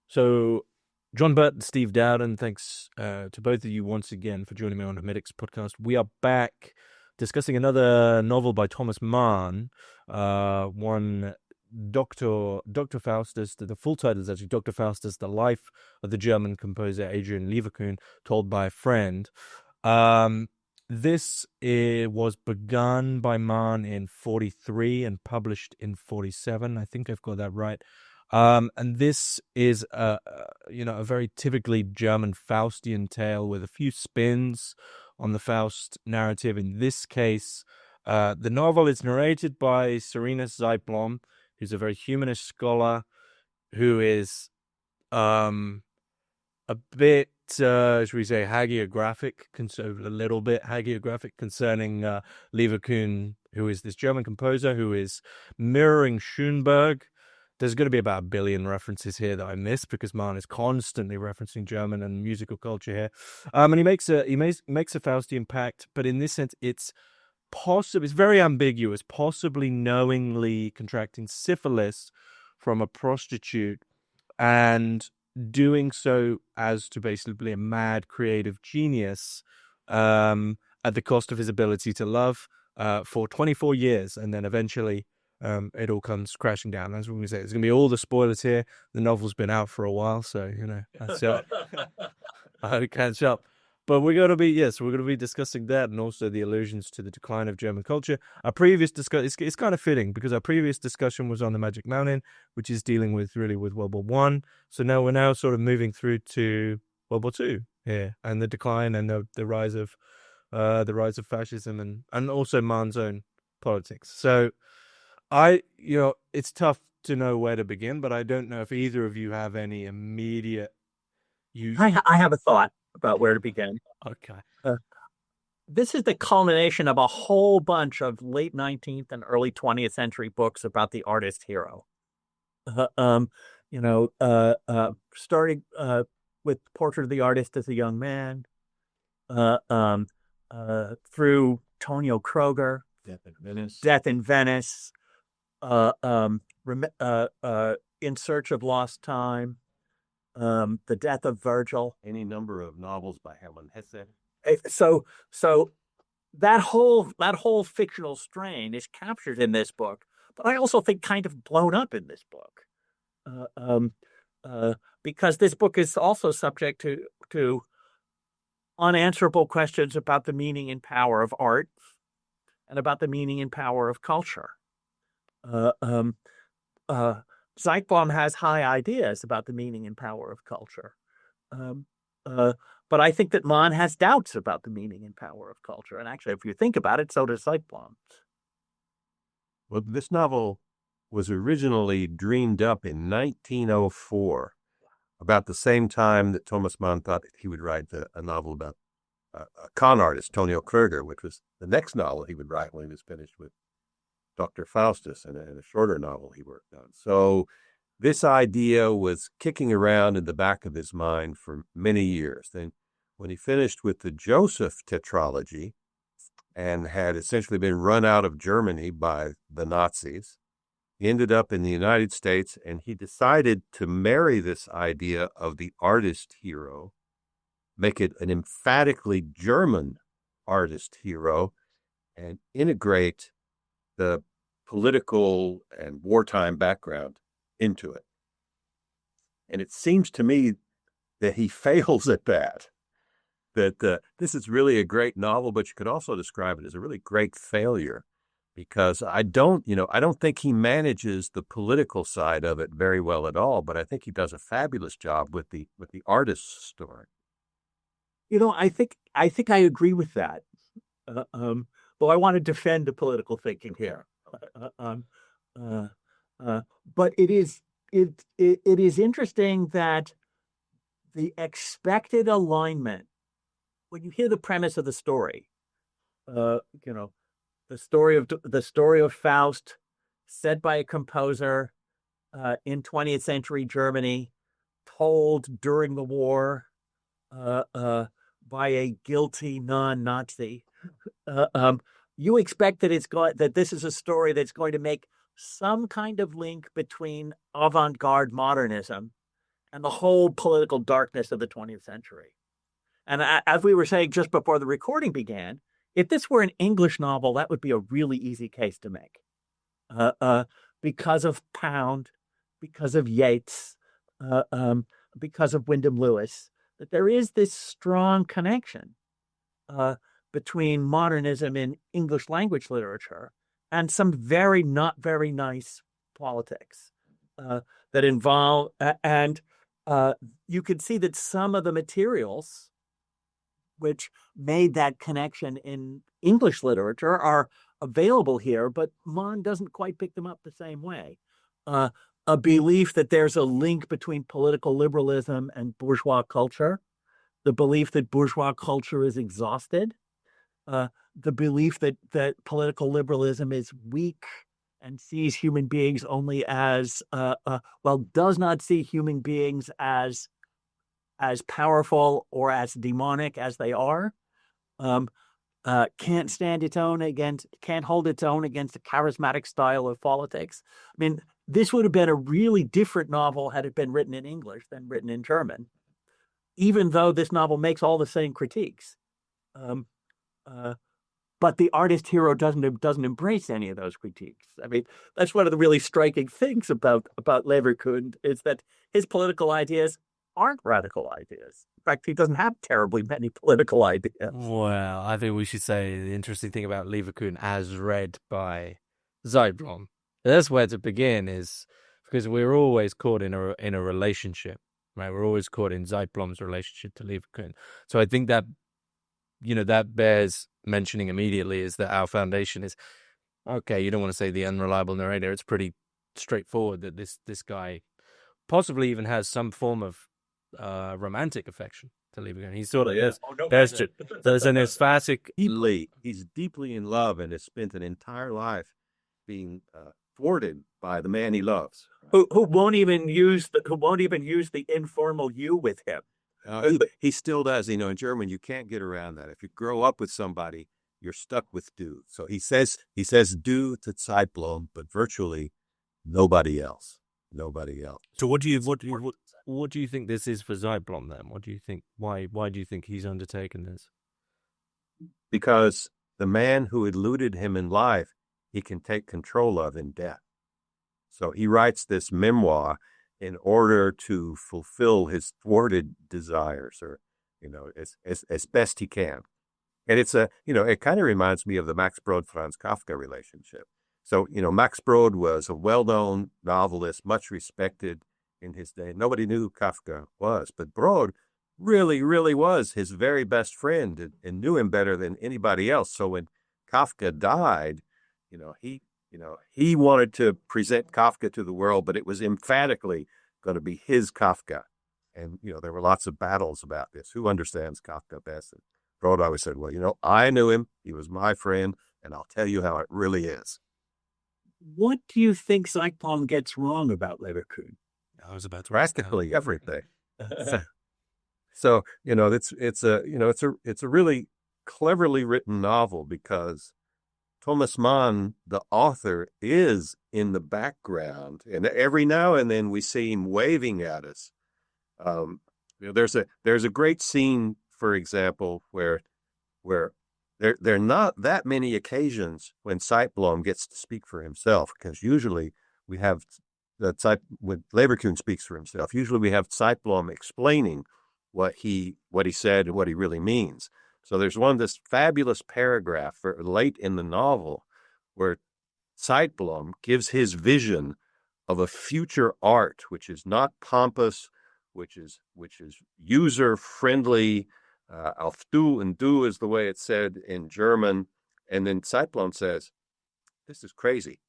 So, John Burt and Steve Dowden, thanks to both of you once again for joining me on the Hermetic's podcast. We are back discussing another novel by Thomas Mann, one Dr. Faustus. The full title is actually Dr. Faustus, The Life of the German Composer Adrian Leverkühn, Told by a Friend. This was begun by Mann in 43 and published in 47. I think I've got that right. And this is a very typically German Faustian tale with a few spins on the Faust narrative. In this case, the novel is narrated by Serenus Zeitblom, who's a very humanist scholar who is a bit, should we say, hagiographic, a little bit hagiographic concerning Leverkühn, who is this German composer who is mirroring Schoenberg. There's going to be about 1 billion references here that I missed because Mann is constantly referencing German and musical culture here. And he makes a Faustian pact, but in this sense, it's very ambiguous, possibly knowingly contracting syphilis from a prostitute and doing so as to basically a mad creative genius at the cost of his ability to love for 24 years. And then eventually it all comes crashing down. That's what we say. There's going to be all the spoilers here. The novel's been out for a while, so, that's it. I had to catch up. But we're going to be discussing that and also the allusions to the decline of German culture. Our previous discussion, it's kind of fitting because our previous discussion was on the Magic Mountain, which is dealing with World War One. So now we're sort of moving through to World War Two here and the decline and the rise of fascism and also Mann's own politics. So it's tough to know where to begin, but I don't know if either of you have any immediate. I have a thought about where to begin. Okay. This is the culmination of a whole bunch of late 19th and early 20th century books about the artist hero. Starting with Portrait of the Artist as a Young Man, through Tonio Kroger, Death in Venice, In Search of Lost Time, The Death of Virgil. Any number of novels by Hermann Hesse. So that whole fictional strain is captured in this book, but I also think kind of blown up in this book, because this book is also subject to unanswerable questions about the meaning and power of art and about the meaning and power of culture. Zeitblom has high ideas about the meaning and power of culture. But I think that Mann has doubts about the meaning and power of culture. And actually, if you think about it, so does Zeitblom. Well, this novel was originally dreamed up in 1904, about the same time that Thomas Mann thought that he would write a novel about a con artist, Tonio Kroger, which was the next novel he would write when he was finished with Dr. Faustus and a shorter novel he worked on. So this idea was kicking around in the back of his mind for many years. Then when he finished with the Joseph tetralogy and had essentially been run out of Germany by the Nazis, he ended up in the United States and he decided to marry this idea of the artist hero, make it an emphatically German artist hero, and integrate the political and wartime background into it. And it seems to me that he fails at that this is really a great novel, but you could also describe it as a really great failure, because I don't think he manages the political side of it very well at all, but I think he does a fabulous job with the artist's story. I think I agree with that. But I want to defend the political thinking here. But it is interesting that the expected alignment, when you hear the premise of the story, the story of Faust, said by a composer in 20th century Germany, told during the war by a guilty non-Nazi. You expect that that this is a story that's going to make some kind of link between avant-garde modernism and the whole political darkness of the 20th century. And as we were saying just before the recording began, if this were an English novel, that would be a really easy case to make. Because of Pound, because of Yeats, because of Wyndham Lewis, that there is this strong connection between modernism in English language literature and some not very nice politics that involve, and you could see that some of the materials which made that connection in English literature are available here, but Mann doesn't quite pick them up the same way. A belief that there's a link between political liberalism and bourgeois culture, the belief that bourgeois culture is exhausted, the belief that political liberalism is weak and sees human beings only as, does not see human beings as powerful or as demonic as they are, can't hold its own against a charismatic style of politics. I mean, this would have been a really different novel had it been written in English than written in German, even though this novel makes all the same critiques. But the artist hero doesn't embrace any of those critiques. I mean, that's one of the really striking things about Leverkühn, is that his political ideas aren't radical ideas. In fact, he doesn't have terribly many political ideas. Well, I think we should say the interesting thing about Leverkühn as read by Zeitblom. That's where to begin, is because we're always caught in a relationship, right? We're always caught in Zeitblom's relationship to Leverkühn. So I think that, that bears mentioning immediately, is that our foundation is, okay, you don't want to say the unreliable narrator. It's pretty straightforward that this guy possibly even has some form of romantic affection to Leverkühn. He sort of is. There's an emphatic. He's deeply in love and has spent an entire life being thwarted by the man he loves, who won't even use the informal you with him. He still does. In German, you can't get around that. If you grow up with somebody, you're stuck with du. So he says du to Zeitblom, but virtually nobody else. Nobody else. So what do you think this is for Zeitblom then? What do you think? Why do you think he's undertaken this? Because the man who eluded him in life, he can take control of in death. So he writes this memoir in order to fulfill his thwarted desires, or as best he can. And it's it kind of reminds me of the Max Brod-Franz Kafka relationship. So, Max Brod was a well-known novelist, much respected in his day. Nobody knew who Kafka was, but Brod really, really was his very best friend and knew him better than anybody else. So when Kafka died, he wanted to present Kafka to the world, but it was emphatically going to be his Kafka. And, there were lots of battles about this. Who understands Kafka best? And Brod always said, well, I knew him. He was my friend, and I'll tell you how it really is. What do you think Zeitblom gets wrong about Leverkühn? I was about to practically everything. So it's a really cleverly written novel, because Thomas Mann, the author, is in the background, and every now and then we see him waving at us. There's a great scene, for example, where there are not that many occasions when Zeitblom gets to speak for himself, because usually we have when Leverkühn speaks for himself, usually we have Zeitblom explaining what he said and what he really means. So there's this fabulous paragraph late in the novel where Zeitblom gives his vision of a future art which is not pompous, which is user friendly. Auf du, and du is the way it's said in German. And then Zeitblom says, "This is crazy.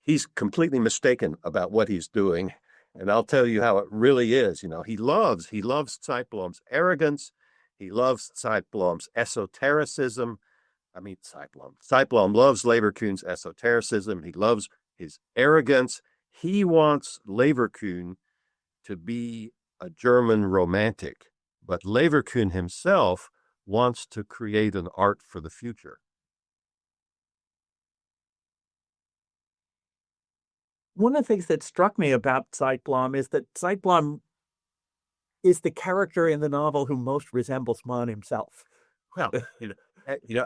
He's completely mistaken about what he's doing, and I'll tell you how it really is." He loves Zeitblom's arrogance. He loves Zeitblom's esotericism. Zeitblom loves Leverkühn's esotericism. He loves his arrogance. He wants Leverkühn to be a German romantic, but Leverkühn himself wants to create an art for the future. One of the things that struck me about Zeitblom is that Zeitblom is the character in the novel who most resembles Mann himself. Well,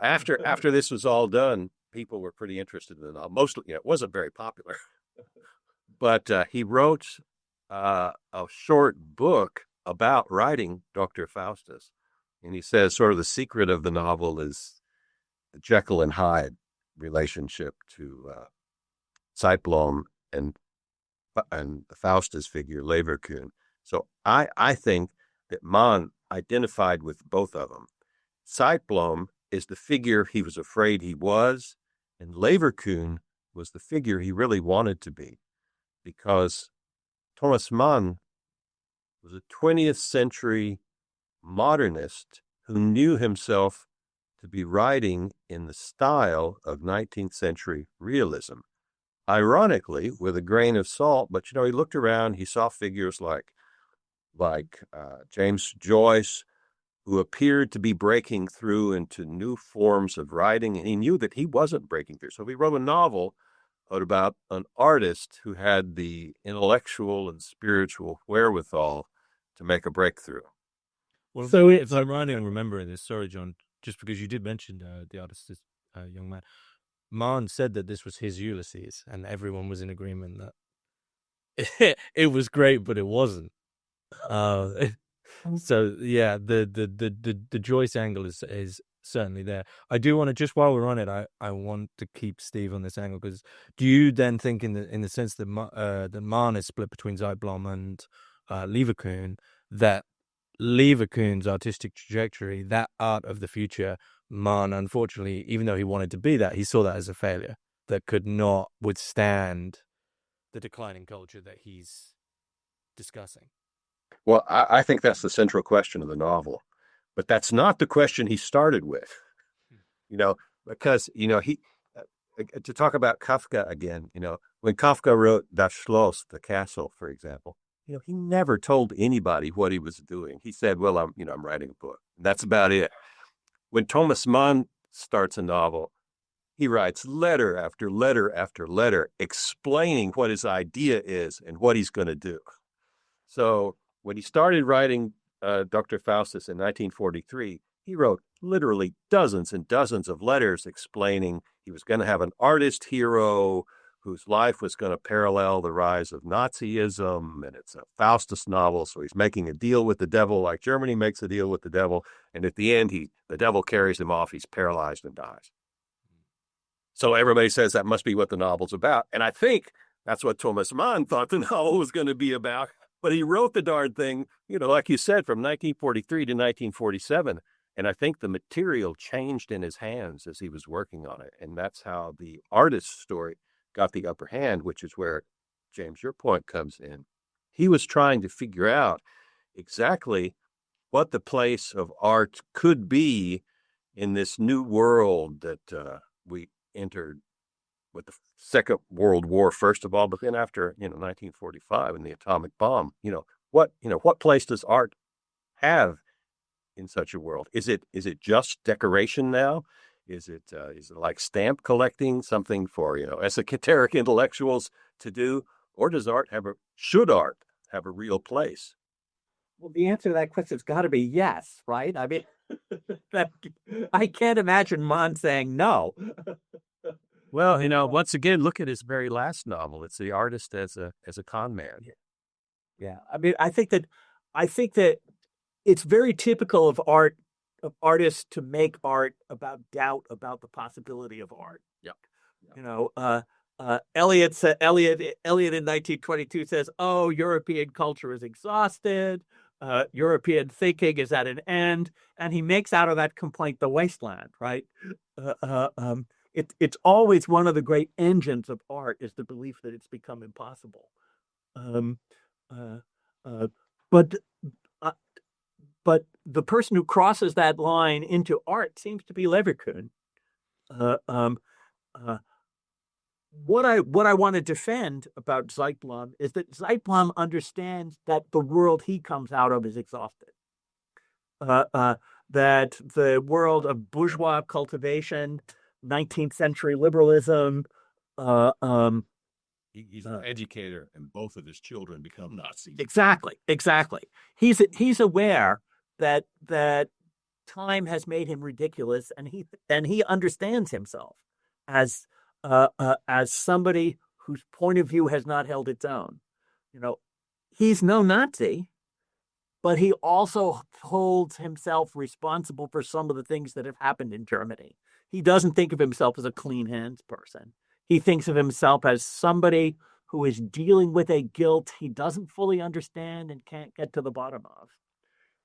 after this was all done, people were pretty interested in the novel. Mostly, it wasn't very popular, but he wrote a short book about writing Dr. Faustus, and he says sort of the secret of the novel is the Jekyll and Hyde relationship to Zeitblom and the Faustus figure Leverkühn. So I think that Mann identified with both of them. Zeitblom is the figure he was afraid he was, and Leverkühn was the figure he really wanted to be, because Thomas Mann was a 20th century modernist who knew himself to be writing in the style of 19th century realism. Ironically, with a grain of salt, but he looked around, he saw figures like James Joyce, who appeared to be breaking through into new forms of writing, and he knew that he wasn't breaking through. So he wrote a novel about an artist who had the intellectual and spiritual wherewithal to make a breakthrough. Well, so if I'm right in remembering this, sorry, John, just because you did mention the artist, this young man, Mann said that this was his Ulysses, and everyone was in agreement that it was great, but it wasn't. So yeah, the Joyce angle is certainly there. I do want to, just while we're on it, I want to keep Steve on this angle, because do you then think in the sense that that Mann is split between Zeitblom and Leverkühn, that Leverkühn's artistic trajectory, that art of the future, Mann, unfortunately, even though he wanted to be that, he saw that as a failure that could not withstand the declining culture that he's discussing? Well, I think that's the central question of the novel, but that's not the question he started with, because, he, to talk about Kafka again, when Kafka wrote Das Schloss, the castle, for example, he never told anybody what he was doing. He said, well, I'm writing a book. That's about it. When Thomas Mann starts a novel, he writes letter after letter after letter explaining what his idea is and what he's going to do. So when he started writing Dr. Faustus in 1943, he wrote literally dozens and dozens of letters explaining he was going to have an artist hero whose life was going to parallel the rise of Nazism, and it's a Faustus novel, so he's making a deal with the devil like Germany makes a deal with the devil, and at the end, the devil carries him off, he's paralyzed and dies. So everybody says that must be what the novel's about, and I think that's what Thomas Mann thought the novel was going to be about, but he wrote the darn thing, like you said, from 1943 to 1947, and I think the material changed in his hands as he was working on it, and that's how the artist's story got the upper hand, which is where, James, your point comes in. He was trying to figure out exactly what the place of art could be in this new world that we entered with the Second World War, first of all, but then after 1945 and the atomic bomb. What place does art have in such a world? Is it just decoration now? Is it like stamp collecting, something for esoteric intellectuals to do, or should art have a real place? Well, the answer to that question has got to be yes, right? I mean, I can't imagine Mann saying no. Well, once again, look at his very last novel. It's the artist as a con man. Yeah, I mean, I think that it's very typical of artists to make art about doubt about the possibility of art. Yeah. Eliot in 1922 says, "Oh, European culture is exhausted. European thinking is at an end," and he makes out of that complaint the wasteland. Right? It's always one of the great engines of art is the belief that it's become impossible. But the person who crosses that line into art seems to be Leverkühn. What I want to defend about Zeitblom is that Zeitblom understands that the world he comes out of is exhausted. That the world of bourgeois cultivation, 19th century liberalism, He's an educator, and both of his children become Nazis. Exactly. He's aware that time has made him ridiculous, and he understands himself as somebody whose point of view has not held its own. He's no Nazi, but he also holds himself responsible for some of the things that have happened in Germany. He doesn't think of himself as a clean hands person. He thinks of himself as somebody who is dealing with a guilt he doesn't fully understand and can't get to the bottom of.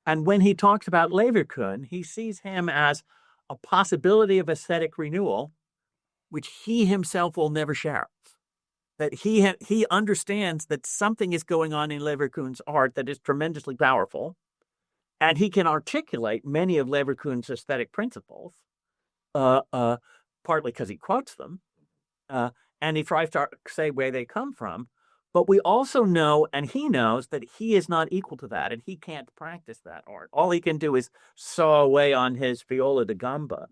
And when he talks about Leverkühn, he sees him as a possibility of aesthetic renewal, which he himself will never share. That he understands that something is going on in Leverkühn's art that is tremendously powerful, and he can articulate many of Leverkühn's aesthetic principles, partly because he quotes them, and he tries to say where they come from. But we also know, and he knows, that he is not equal to that, and he can't practice that art. All he can do is saw away on his viola da gamba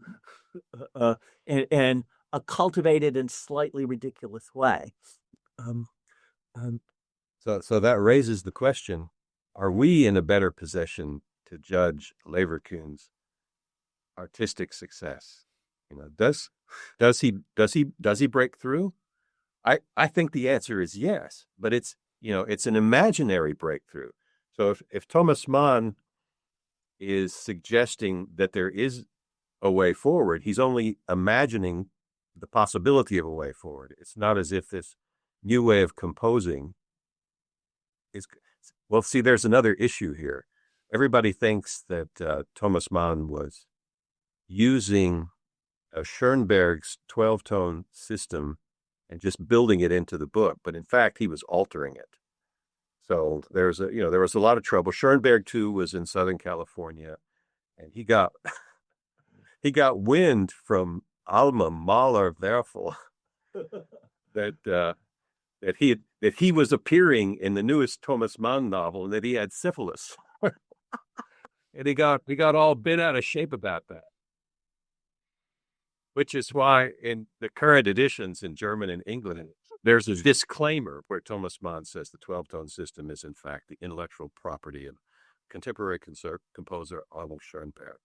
in a cultivated and slightly ridiculous way. So that raises the question: are we in a better position to judge Leverkühn's artistic success? Does he break through? I think the answer is yes, but it's an imaginary breakthrough. So if Thomas Mann is suggesting that there is a way forward, he's only imagining the possibility of a way forward. It's not as if this new way of composing is, well, see, there's another issue here. Everybody thinks that Thomas Mann was using Schoenberg's 12-tone system and just building it into the book, but in fact, he was altering it. So there was a lot of trouble. Schoenberg too was in Southern California, and he got wind from Alma Mahler-Werfel that he was appearing in the newest Thomas Mann novel and that he had syphilis, and he got all bent out of shape about that. Which is why in the current editions in German and England, there's a disclaimer where Thomas Mann says the 12-tone system is in fact the intellectual property of contemporary composer Arnold Schoenberg.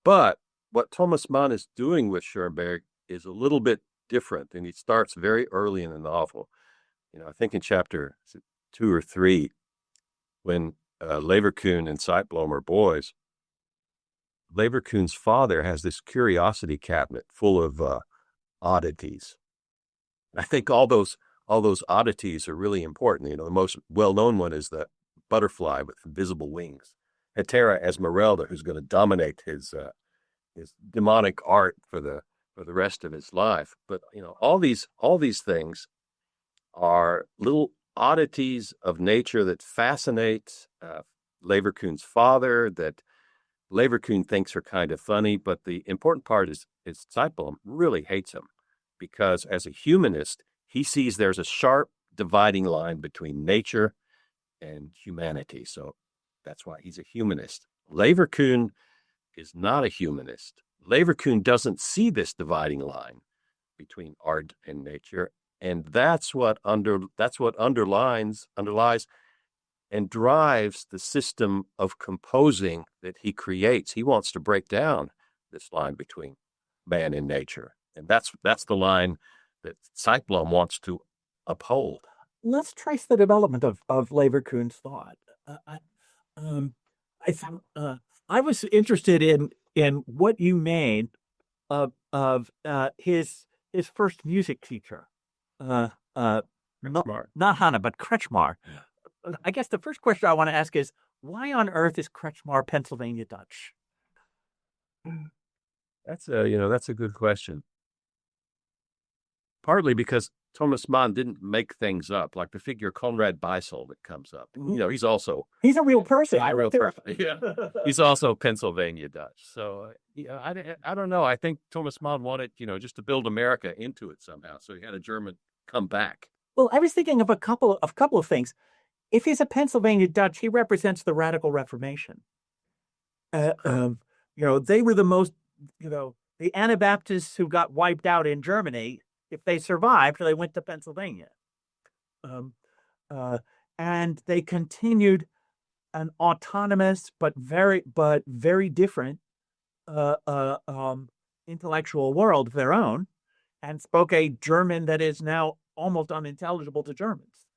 But what Thomas Mann is doing with Schoenberg is a little bit different, and he starts very early in the novel. I think in chapter 2 or 3, when Leverkühn and Zeitblom are boys, Leverkühn's father has this curiosity cabinet full of oddities. I think all those oddities are really important. The most well-known one is the butterfly with invisible wings, Hetera Esmeralda, who's going to dominate his demonic art for the rest of his life. But all these things are little oddities of nature that fascinate Leverkühn's father, that Leverkühn thinks are kind of funny, but the important part is Zeitblom really hates him because as a humanist, he sees there's a sharp dividing line between nature and humanity. So that's why he's a humanist. Leverkühn is not a humanist. Leverkühn doesn't see this dividing line between art and nature, and that's what underlies and drives the system of composing that he creates. He wants to break down this line between man and nature. And that's the line that Zeitblom wants to uphold. Let's trace the development of Leverkühn's thought. I was interested in what you made of his first music teacher. Not Hannah, but Kretschmar. I guess the first question I want to ask is, why on earth is Kretschmar Pennsylvania Dutch? That's a good question. Partly because Thomas Mann didn't make things up, like the figure Conrad Beisel that comes up. He's a real person. Yeah, he's also Pennsylvania Dutch. So I don't know. I think Thomas Mann wanted just to build America into it somehow. So he had a German come back. Well, I was thinking of a couple of things. If he's a Pennsylvania Dutch, he represents the Radical Reformation. They were the most, the Anabaptists who got wiped out in Germany. If they survived, they went to Pennsylvania. And they continued an autonomous but very different intellectual world of their own, and spoke a German that is now almost unintelligible to Germans.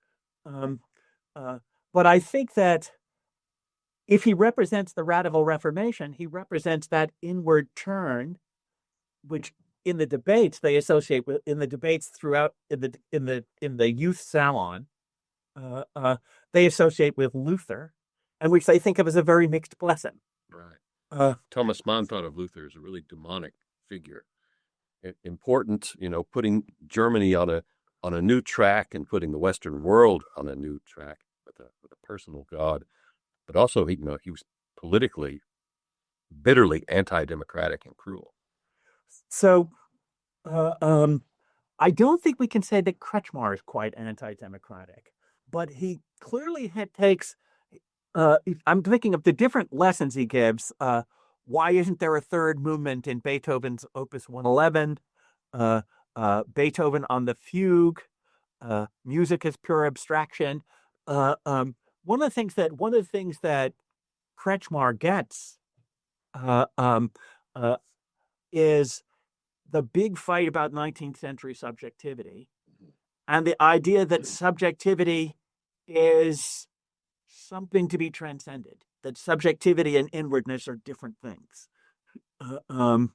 But I think that if he represents the Radical Reformation, he represents that inward turn, which in the debates they associate with, in the debates throughout in the youth salon, they associate with Luther, and which they think of as a very mixed blessing. Right. Thomas Mann thought of Luther as a really demonic figure, important, putting Germany on a new track and putting the Western world on a new track with a personal God. But also, he was politically bitterly anti-democratic and cruel. So, I don't think we can say that Kretschmar is quite anti-democratic, but he clearly takes. I'm thinking of the different lessons he gives. Why isn't there a third movement in Beethoven's Opus 111? Beethoven on the fugue. Music is pure abstraction. One of the things that Kretschmar gets is the big fight about 19th century subjectivity, and the idea that subjectivity is something to be transcended, that subjectivity and inwardness are different things, and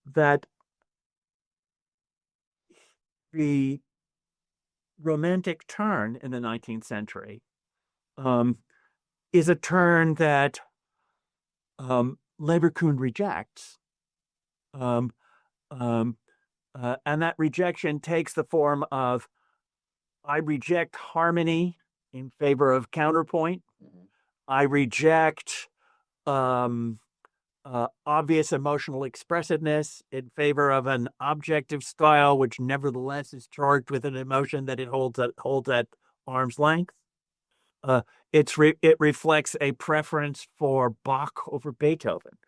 that the Romantic turn in the 19th century is a turn that Leverkühn rejects, and that rejection takes the form of, I reject harmony in favor of counterpoint. I reject obvious emotional expressiveness in favor of an objective style, which nevertheless is charged with an emotion that it holds at arm's length. It reflects a preference for Bach over Beethoven.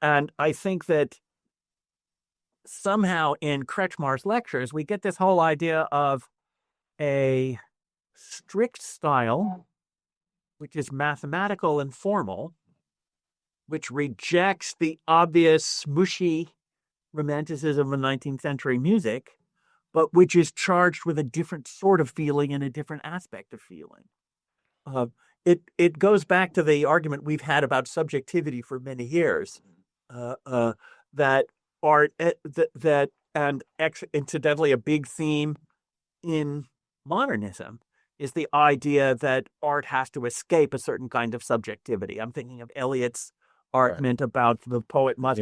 And I think that somehow in Kretschmar's lectures, we get this whole idea of a strict style, which is mathematical and formal, which rejects the obvious smooshy romanticism of 19th century music, but which is charged with a different sort of feeling and a different aspect of feeling. It goes back to the argument we've had about subjectivity for many years, that art, and incidentally, a big theme in modernism is the idea that art has to escape a certain kind of subjectivity. I'm thinking of Eliot's argument about the poet must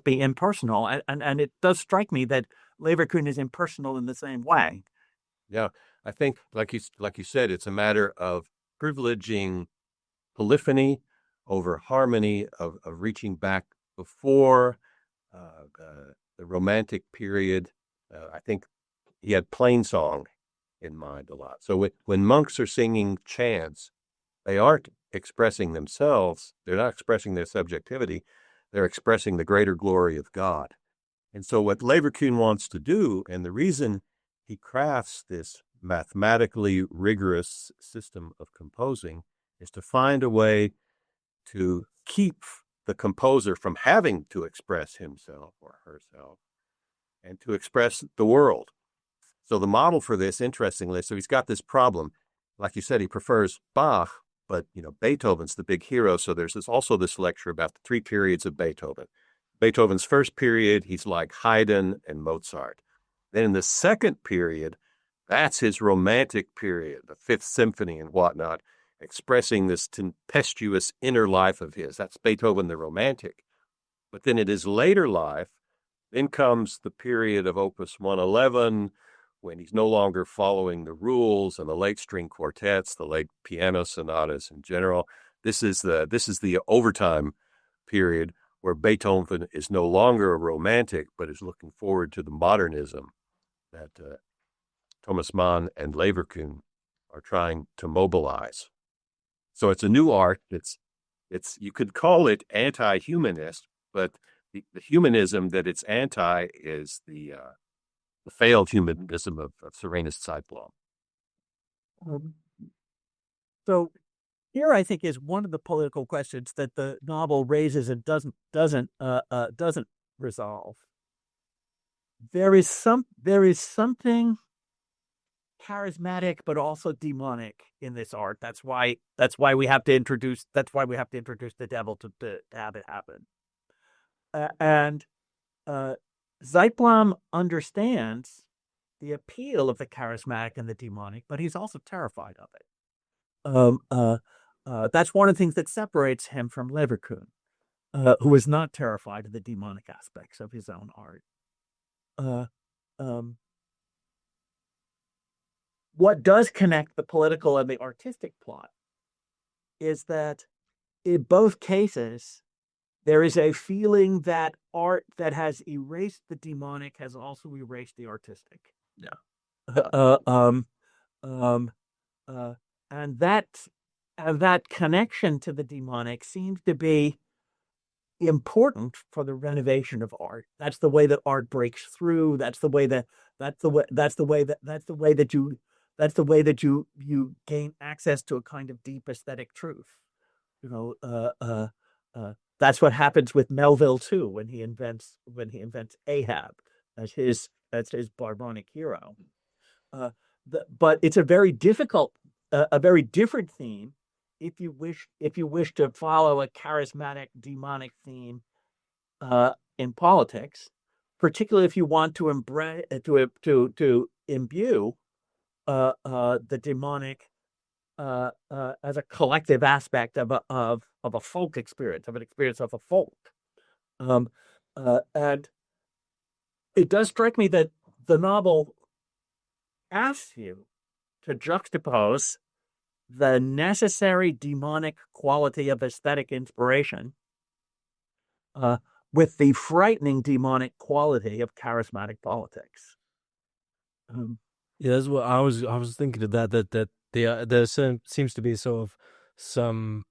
be impersonal, and it does strike me that Leverkühn is impersonal in the same way. Yeah, I think, like you said, it's a matter of privileging polyphony over harmony, of reaching back before the Romantic period. I think he had plain song in mind a lot. So when monks are singing chants, they aren't expressing themselves. They're not expressing their subjectivity. They're expressing the greater glory of God. And so what Leverkühn wants to do, and the reason he crafts this mathematically rigorous system of composing, is to find a way to keep the composer from having to express himself or herself and to express the world. So the model for this, interestingly, so he's got this problem. Like you said, he prefers Bach, but Beethoven's the big hero. So there's also this lecture about the three periods of Beethoven. Beethoven's first period, he's like Haydn and Mozart. Then in the second period, that's his Romantic period, the Fifth Symphony and whatnot, expressing this tempestuous inner life of his. That's Beethoven the Romantic. But then in his later life, then comes the period of Opus 111, when he's no longer following the rules, and the late string quartets, the late piano sonatas in general. This is the overtime period where Beethoven is no longer a romantic, but is looking forward to the modernism that Thomas Mann and Leverkühn are trying to mobilize. So it's a new art. It's you could call it anti-humanist, but the humanism that it's anti is the failed humanism of Serenus Zeitblom. So here, I think, is one of the political questions that the novel raises and doesn't resolve. There is something charismatic but also demonic in this art. That's why we have to introduce the devil to have it happen. And Zeitblom understands the appeal of the charismatic and the demonic, but he's also terrified of it. That's one of the things that separates him from Leverkühn, who is not terrified of the demonic aspects of his own art. What does connect the political and the artistic plot is that in both cases, there is a feeling that art that has erased the demonic has also erased the artistic. Yeah. And that connection to the demonic seems to be important for the renovation of art. That's the way that art breaks through. That's the way that you gain access to a kind of deep aesthetic truth. That's what happens with Melville too when he invents Ahab as his barbaric hero. But it's a very difficult, a very different theme if you wish to follow a charismatic demonic theme in politics, particularly if you want to imbue the demonic as a collective aspect of a folk experience, of an experience of a folk. And it does strike me that the novel asks you to juxtapose the necessary demonic quality of aesthetic inspiration with the frightening demonic quality of charismatic politics. Yeah, that's what I was thinking of that there seems to be sort of some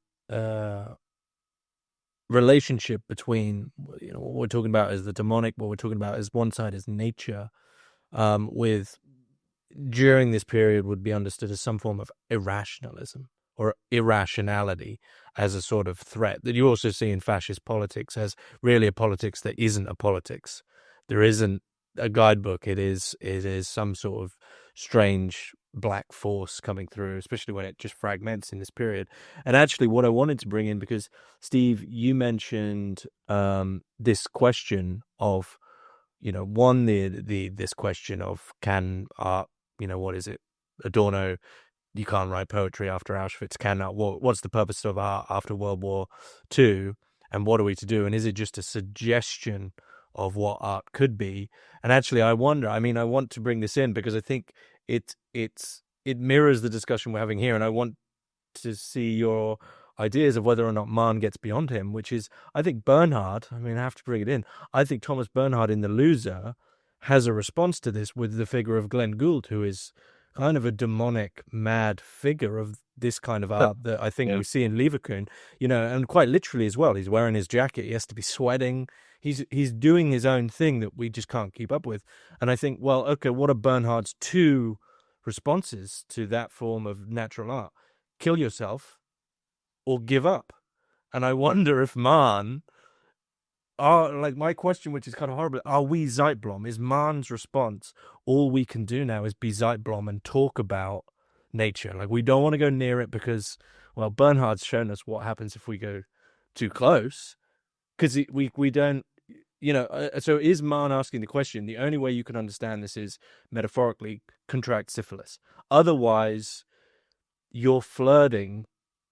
relationship between what we're talking about as the demonic, what we're talking about as one side is nature, with during this period would be understood as some form of irrationalism or irrationality as a sort of threat that you also see in fascist politics as really a politics that isn't a politics. There isn't a guidebook. It is some sort of strange black force coming through, especially when it just fragments in this period. And actually what I wanted to bring in, because Steve, you mentioned this question of, this question of can art, what is it? Adorno, you can't write poetry after Auschwitz. What's the purpose of art after World War II? And what are we to do? And is it just a suggestion of what art could be? And actually, I wonder, I want to bring this in because I think it mirrors the discussion we're having here. And I want to see your ideas of whether or not Mann gets beyond him, which is, I think Bernhard, I have to bring it in. I think Thomas Bernhard in The Loser has a response to this with the figure of Glenn Gould, who is kind of a demonic, mad figure of this kind of art that I think we see in Leverkühn, and quite literally as well. He's wearing his jacket. He has to be sweating. He's doing his own thing that we just can't keep up with. And I think, well, okay, what are Bernhard's two responses to that form of natural art? Kill yourself or give up. And I wonder if Mann, my question, which is kind of horrible, are we Zeitblom? Is Mann's response, all we can do now is be Zeitblom and talk about nature? Like, we don't want to go near it because, well, Bernhard's shown us what happens if we go too close. Because we don't, so is Mann asking the question, the only way you can understand this is metaphorically contract syphilis. Otherwise, you're flirting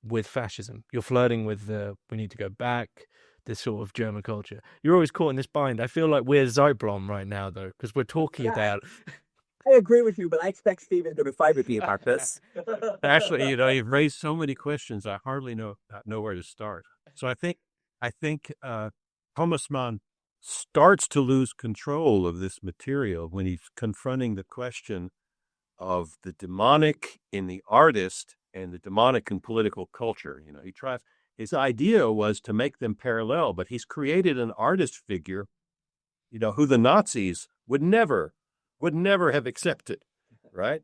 with fascism. You're flirting with we need to go back, this sort of German culture. You're always caught in this bind. I feel like we're Zeitblom right now, though, because we're talking about... I agree with you, but I expect Stephen to fight with me about this. Actually, you've raised so many questions, I hardly know where to start. So I think Thomas Mann starts to lose control of this material when he's confronting the question of the demonic in the artist and the demonic in political culture. His idea was to make them parallel, but he's created an artist figure, who the Nazis would never would never have accepted, right?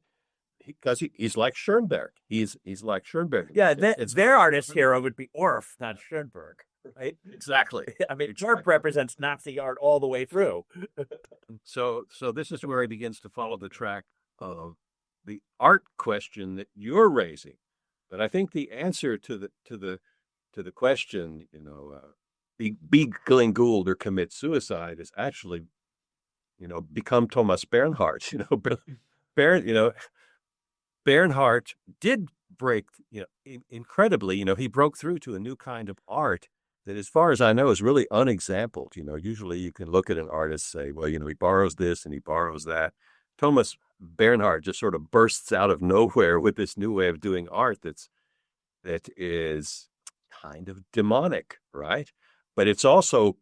Because he's like Schoenberg. He's like Schoenberg. Yeah, their artist hero would be Orff, not Schoenberg, right? Exactly. I mean, Burt represents Nazi art all the way through. So this is where he begins to follow the track of the art question that you're raising. But I think the answer to the question, be Glenn Gould or commit suicide, is actually, become Thomas Bernhardt. Bernhardt did break, incredibly, he broke through to a new kind of art that, as far as I know, is really unexampled. Usually you can look at an artist, say, well, he borrows this and he borrows that. Thomas Bernhardt just sort of bursts out of nowhere with this new way of doing art that is kind of demonic, right? But it's also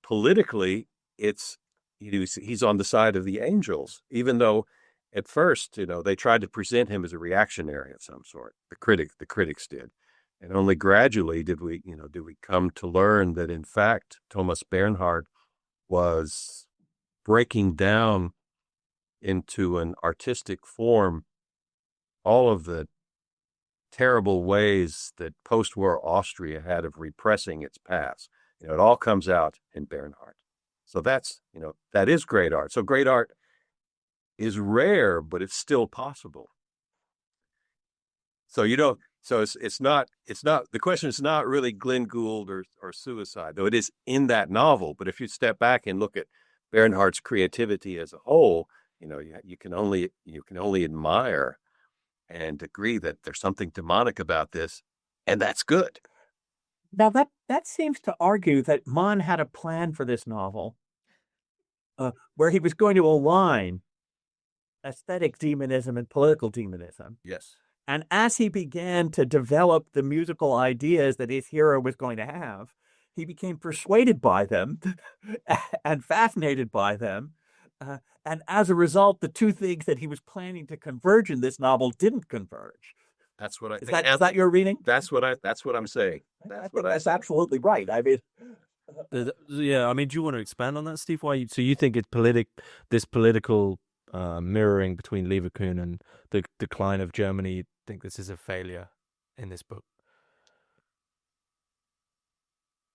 politically, he's on the side of the angels, even though at first, they tried to present him as a reactionary of some sort. The critics did. And only gradually did we come to learn that, in fact, Thomas Bernhardt was breaking down into an artistic form all of the terrible ways that post-war Austria had of repressing its past. It all comes out in Bernhardt. So that is great art. So great art is rare, but it's still possible. So it's not the question is not really Glenn Gould or suicide, though it is in that novel. But if you step back and look at Bernhardt's creativity as a whole, you can only admire and agree that there's something demonic about this, and that's good. Now that seems to argue that Mann had a plan for this novel, where he was going to align aesthetic demonism and political demonism. Yes. And as he began to develop the musical ideas that his hero was going to have, he became persuaded by them and fascinated by them. And as a result, the two things that he was planning to converge in this novel didn't converge. That's what I think. Is that your reading? That's what I'm saying. That's absolutely right. I mean, yeah. I mean, do you want to expand on that, Steve? So you think it's this political mirroring between Leverkühn and the decline of Germany? You think this is a failure in this book?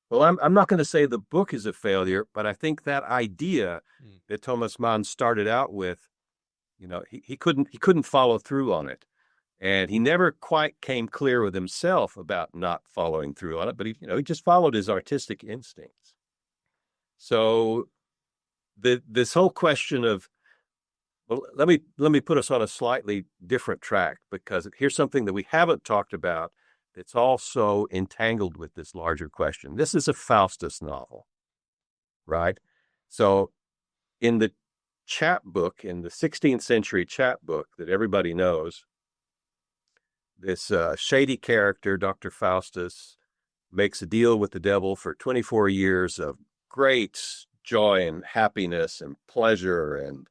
Well, I'm not going to say the book is a failure, but I think that idea that Thomas Mann started out with, he couldn't follow through on it, and he never quite came clear with himself about not following through on it. But he just followed his artistic instincts. So this whole question of, well, let me put us on a slightly different track, because here's something that we haven't talked about that's also entangled with this larger question. This is a Faustus novel, right? So in the chapbook, in the 16th century chapbook that everybody knows, this shady character, Dr. Faustus, makes a deal with the devil for 24 years of great joy and happiness and pleasure and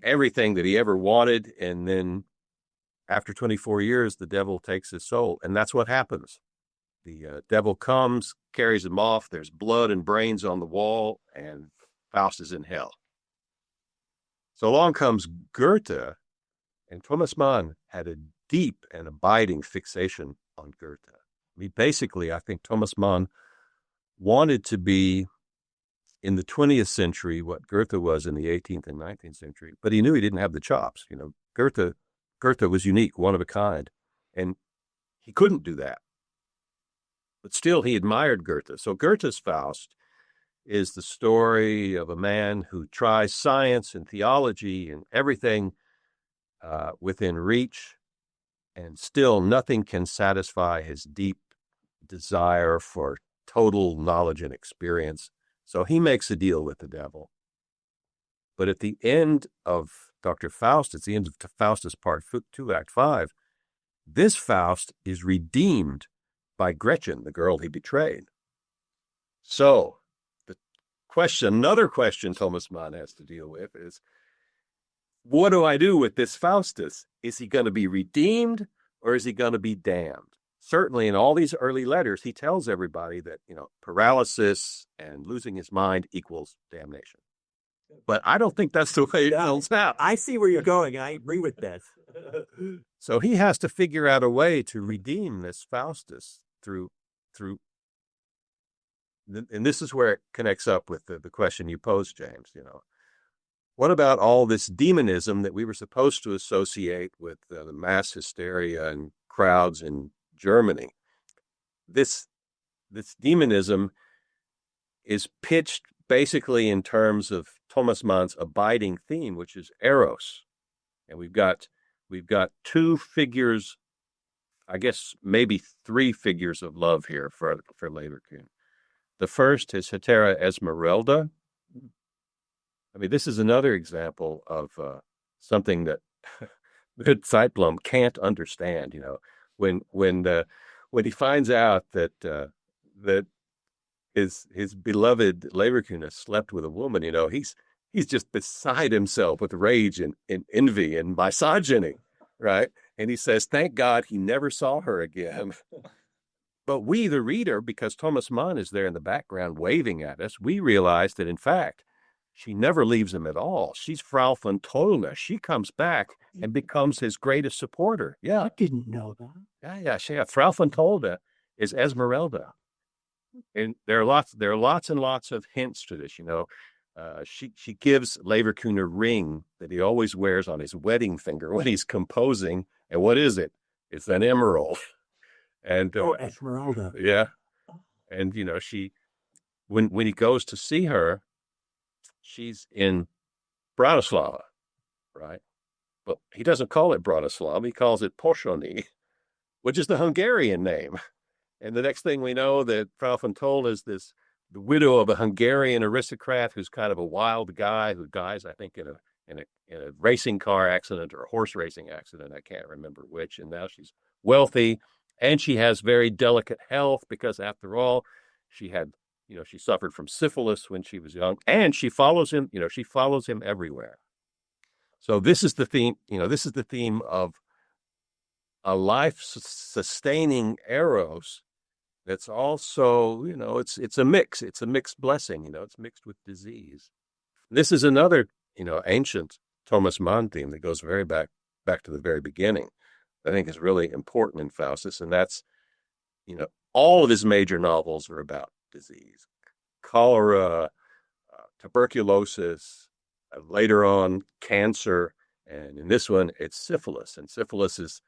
everything that he ever wanted. And then after 24 years, the devil takes his soul. And that's what happens. The devil comes, carries him off. There's blood and brains on the wall, and Faust is in hell. So along comes Goethe, and Thomas Mann had a deep and abiding fixation on Goethe. I mean, basically, I think Thomas Mann wanted to be in the 20th century what Goethe was in the 18th and 19th century, but he knew he didn't have the chops. Goethe was unique, one of a kind, and he couldn't do that. But still, he admired Goethe. So Goethe's Faust is the story of a man who tries science and theology and everything within reach, and still nothing can satisfy his deep desire for total knowledge and experience. So he makes a deal with the devil. But at the end of Dr. Faust, it's the end of Faustus Part 2, Act 5, this Faust is redeemed by Gretchen, the girl he betrayed. So another question Thomas Mann has to deal with is, what do I do with this Faustus? Is he going to be redeemed or is he going to be damned? Certainly in all these early letters, he tells everybody that, paralysis and losing his mind equals damnation. But I don't think that's the way it comes out. I see where you're going. I agree with this. So he has to figure out a way to redeem this Faustus through, and this is where it connects up with the question you posed, James. What about all this demonism that we were supposed to associate with the mass hysteria and crowds in Germany? This demonism is pitched basically in terms of Thomas Mann's abiding theme, which is eros, and we've got two figures, I guess maybe three figures of love here for Leverkühn. The first is Hetera Esmeralda. I mean, this is another example of something that Zeitblom can't understand. When he finds out that his beloved Leverkühn has slept with a woman, he's just beside himself with rage and envy and misogyny, right? And he says, "Thank God he never saw her again." But we, the reader, because Thomas Mann is there in the background waving at us, we realize that, in fact, she never leaves him at all. She's Frau von Tolne. She comes back and becomes his greatest supporter. Yeah. I didn't know that. Yeah. Frau von Tolne is Esmeralda. And there are lots and lots of hints to this, She gives Leverkühn a ring that he always wears on his wedding finger when he's composing. And what is it? It's an emerald. And Esmeralda. Yeah. And she, when he goes to see her, she's in Bratislava, right? But he doesn't call it Bratislava, he calls it Porsoni, which is the Hungarian name. And the next thing we know, that Frau von Tolne is the widow of a Hungarian aristocrat who's kind of a wild guy who dies, I think, in a racing car accident or a horse racing accident. I can't remember which. And now she's wealthy, and she has very delicate health because, after all, she suffered from syphilis when she was young, and she follows him. She follows him everywhere. So this is the theme. This is the theme of a life-sustaining eros. That's also, it's a mix. It's a mixed blessing. It's mixed with disease. This is another, ancient Thomas Mann theme that goes very back to the very beginning. I think is really important in Faustus, and that's, all of his major novels are about disease, cholera, tuberculosis, later on cancer, and in this one it's syphilis. And syphilis is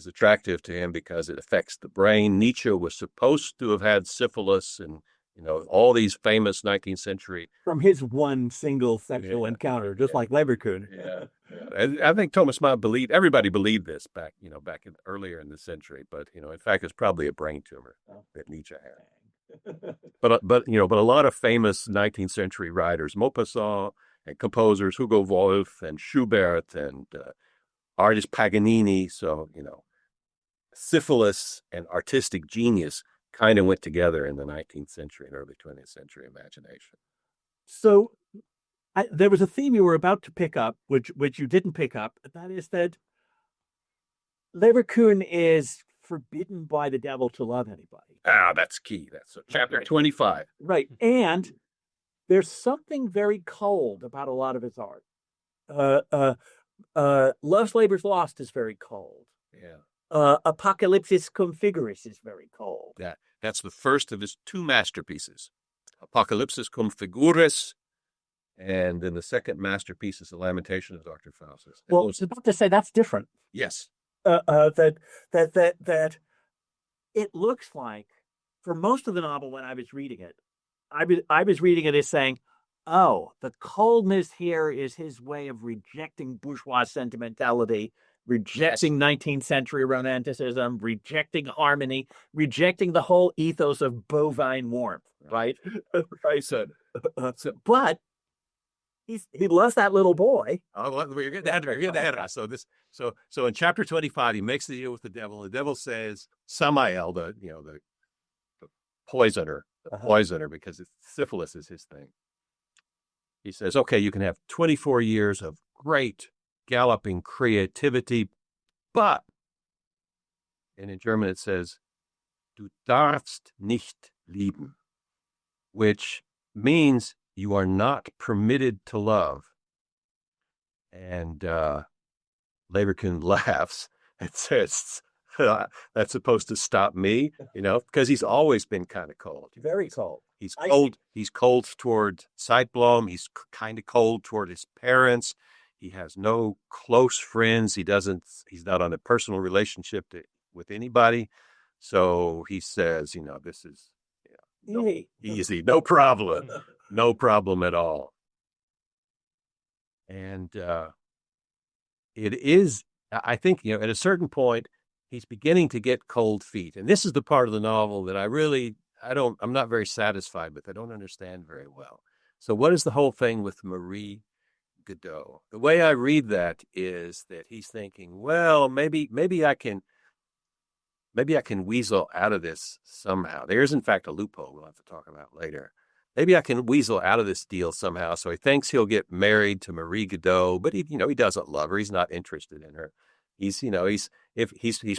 attractive to him because it affects the brain. Nietzsche was supposed to have had syphilis, and all these famous 19th century from his one single sexual encounter, just like Leverkühn. Yeah. I think Thomas Mann everybody believed this back earlier in the century, but in fact it's probably a brain tumor that Nietzsche had. But a lot of famous 19th century writers, Maupassant, and composers, Hugo Wolf and Schubert and artist Paganini. So, syphilis and artistic genius kind of went together in the 19th century and early 20th century imagination. So there was a theme you were about to pick up, which you didn't pick up. That is that Leverkühn is forbidden by the devil to love anybody. That's key. That's chapter 25. Right. And there's something very cold about a lot of his art. Love's Labor's Lost is very cold. Yeah. Apocalypsis Cum Figuris is very cold. That's the first of his two masterpieces, Apocalypsis Cum Figuris, and then the second masterpiece is The Lamentation of Dr. Faustus. Well, I was about to say that's different. Yes. That it looks like, for most of the novel when I was reading it, I was reading it as saying, oh, the coldness here is his way of rejecting bourgeois sentimentality, rejecting 19th century romanticism, rejecting harmony, rejecting the whole ethos of bovine warmth, right? Right. But he loves that little boy. Oh, well, we're getting ahead. So in chapter 25, he makes the deal with the devil. The devil says, Samael, the poisoner, because syphilis is his thing. He says, okay, you can have 24 years of great galloping creativity, but, and in German it says, du darfst nicht lieben, which means You are not permitted to love. And Leverkühn laughs and says, that's supposed to stop me, because he's always been kind of cold. Very cold. He's cold. He's cold toward Zeitblom. He's kind of cold toward his parents. He has no close friends. He's not on a personal relationship with anybody. So he says, this is easy, no problem, no problem at all. And it is, I think, at a certain point, he's beginning to get cold feet. And this is the part of the novel that I'm not very satisfied with. I don't understand very well. So what is the whole thing with Marie Godot? The way I read that is that he's thinking, well, maybe I can weasel out of this somehow. There is, in fact, a loophole we'll have to talk about later. Maybe I can weasel out of this deal somehow. So he thinks he'll get married to Marie Godot, but he doesn't love her. He's not interested in her. He's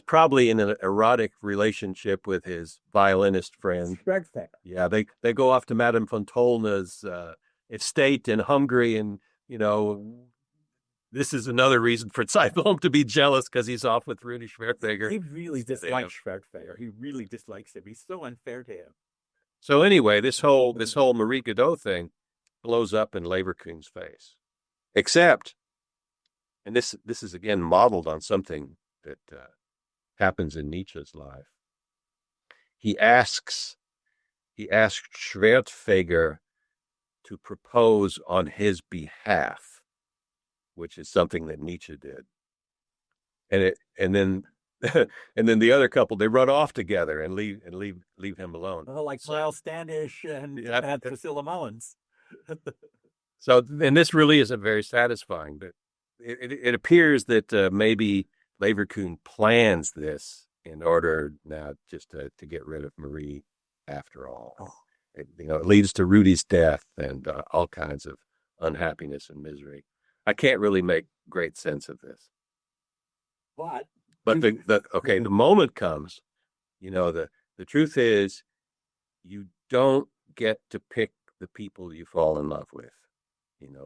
probably in an erotic relationship with his violinist friend. Yeah, they go off to Madame von Tolna's estate in Hungary, and this is another reason for Zeitblom to be jealous because he's off with Rudy Schwertfeger. He really dislikes Schwertfeger. He really dislikes him. He's so unfair to him. So anyway, this whole Marie Godot thing blows up in Leverkühn's face. Except, and this is again modeled on something that happens in Nietzsche's life. He asked Schwertfeger to propose on his behalf, which is something that Nietzsche did. And then the other couple, they run off together and leave him alone. Oh, like Miles Standish and Priscilla Mullins. So, and this really isn't very satisfying, but it appears that maybe Leverkühn plans this in order now just to get rid of Marie after all. Oh. It leads to Rudy's death and all kinds of unhappiness and misery. I can't really make great sense of this. But the moment comes, the truth is you don't get to pick the people you fall in love with.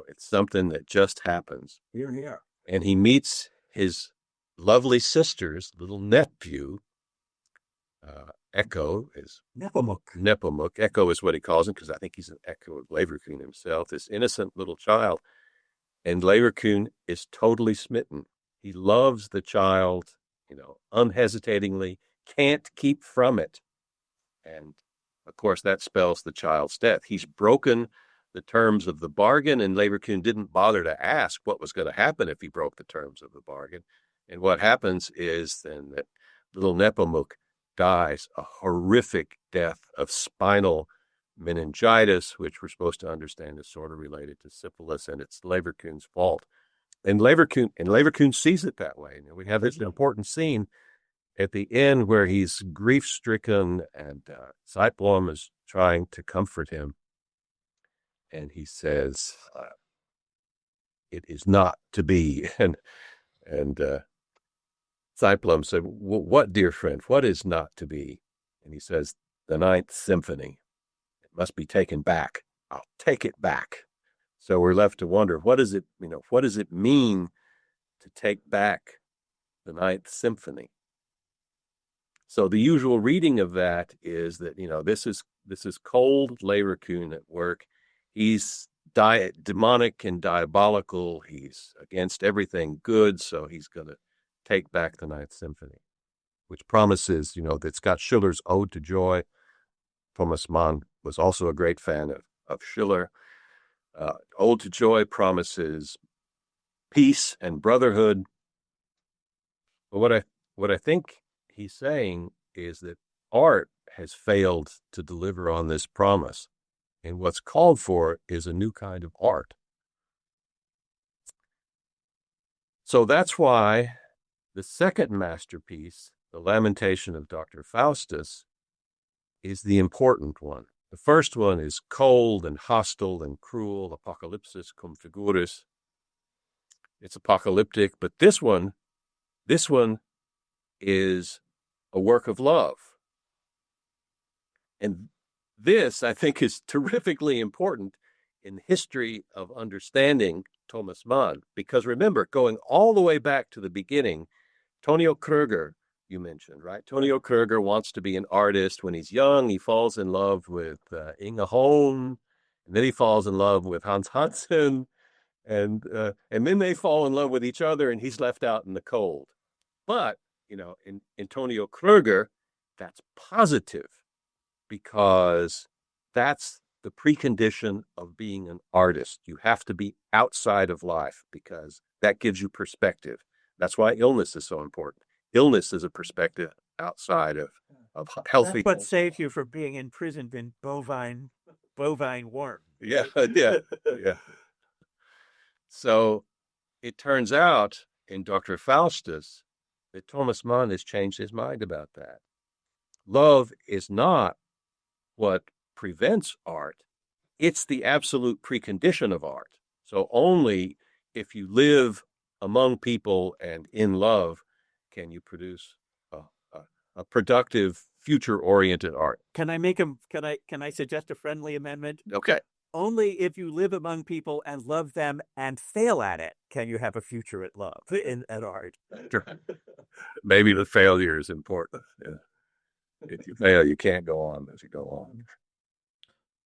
It's something that just happens. Here. And he meets his lovely sister's little nephew. Echo is Nepomuk. Echo is what he calls him because I think he's an echo of Leverkühn himself, this innocent little child. And Leverkühn is totally smitten. He loves the child, unhesitatingly, can't keep from it. And, of course, that spells the child's death. He's broken the terms of the bargain, and Leverkühn didn't bother to ask what was going to happen if he broke the terms of the bargain. And what happens is then that little Nepomuk dies a horrific death of spinal meningitis, which we're supposed to understand is sort of related to syphilis, and it's Leverkühn's fault. And Leverkühn sees it that way. We have this important scene at the end where he's grief-stricken, and Zeitblom is trying to comfort him. And he says, "It is not to be." And Zeitblom said, "What, dear friend? What is not to be?" And he says, "The Ninth Symphony. It must be taken back. I'll take it back." So we're left to wonder, what does it mean to take back the Ninth Symphony? So the usual reading of that is that, this is cold Leverkühn at work. He's demonic and diabolical. He's against everything good, so he's going to take back the Ninth Symphony, which promises, that it's got Schiller's Ode to Joy. Thomas Mann was also a great fan of Schiller. Ode to Joy promises peace and brotherhood. But what I think he's saying is that art has failed to deliver on this promise, and what's called for is a new kind of art. So that's why the second masterpiece, The Lamentation of Dr. Faustus, is the important one. The first one is cold and hostile and cruel, Apocalypsis cum figuris. It's apocalyptic, but this one is a work of love. And this, I think, is terrifically important in the history of understanding Thomas Mann. Because remember, going all the way back to the beginning, Tonio Kröger, you mentioned, right? Tonio Kröger wants to be an artist. When he's young, he falls in love with Inge Holm, and then he falls in love with Hans Hansen, and then they fall in love with each other, and he's left out in the cold. But, in Tonio Kröger, that's positive, because that's the precondition of being an artist. You have to be outside of life, because that gives you perspective. That's why illness is so important. Illness is a perspective outside of healthy. That's what saved you from being imprisoned in bovine worm. Yeah. So it turns out in Dr. Faustus that Thomas Mann has changed his mind about that. Love is not what prevents art. It's the absolute precondition of art. So only if you live among people and in love can you produce a productive, future-oriented art. Can I suggest a friendly amendment? Okay. Only if you live among people and love them and fail at it can you have a future at love at art. Sure. Maybe the failure is important. Yeah. If you fail, you can't go on as you go on.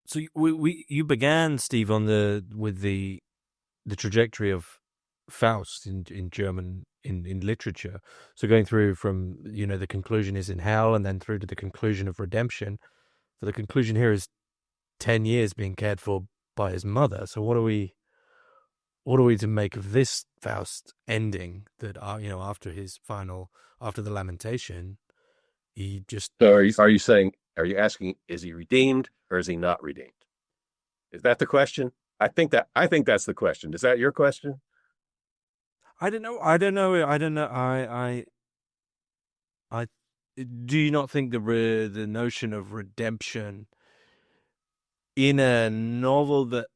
So you began, Steve, with the trajectory of Faust in German in literature. So going through from the conclusion is in hell, and then through to the conclusion of redemption. So the conclusion here is 10 years being cared for by his mother. So what are we to make of this Faust ending that after the lamentation, he just. So are you asking, is he redeemed or is he not redeemed? Is that the question? I think that's the question. Is that your question? I don't know. Do you not think the notion of redemption in a novel that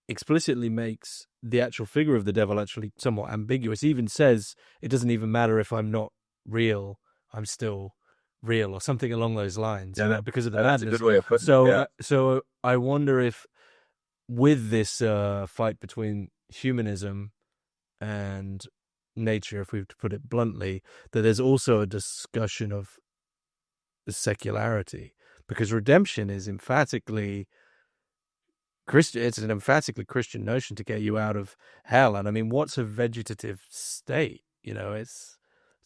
explicitly makes the actual figure of the devil actually somewhat ambiguous, even says it doesn't even matter if I'm not real, I'm still real, or something along those lines, because of the madness. That's a good way of putting it. So I wonder if with this fight between humanism and nature, if we were to put it bluntly, that there's also a discussion of the secularity, because redemption is emphatically Christian. It's an emphatically Christian notion to get you out of hell. And I mean, what's a vegetative state? It's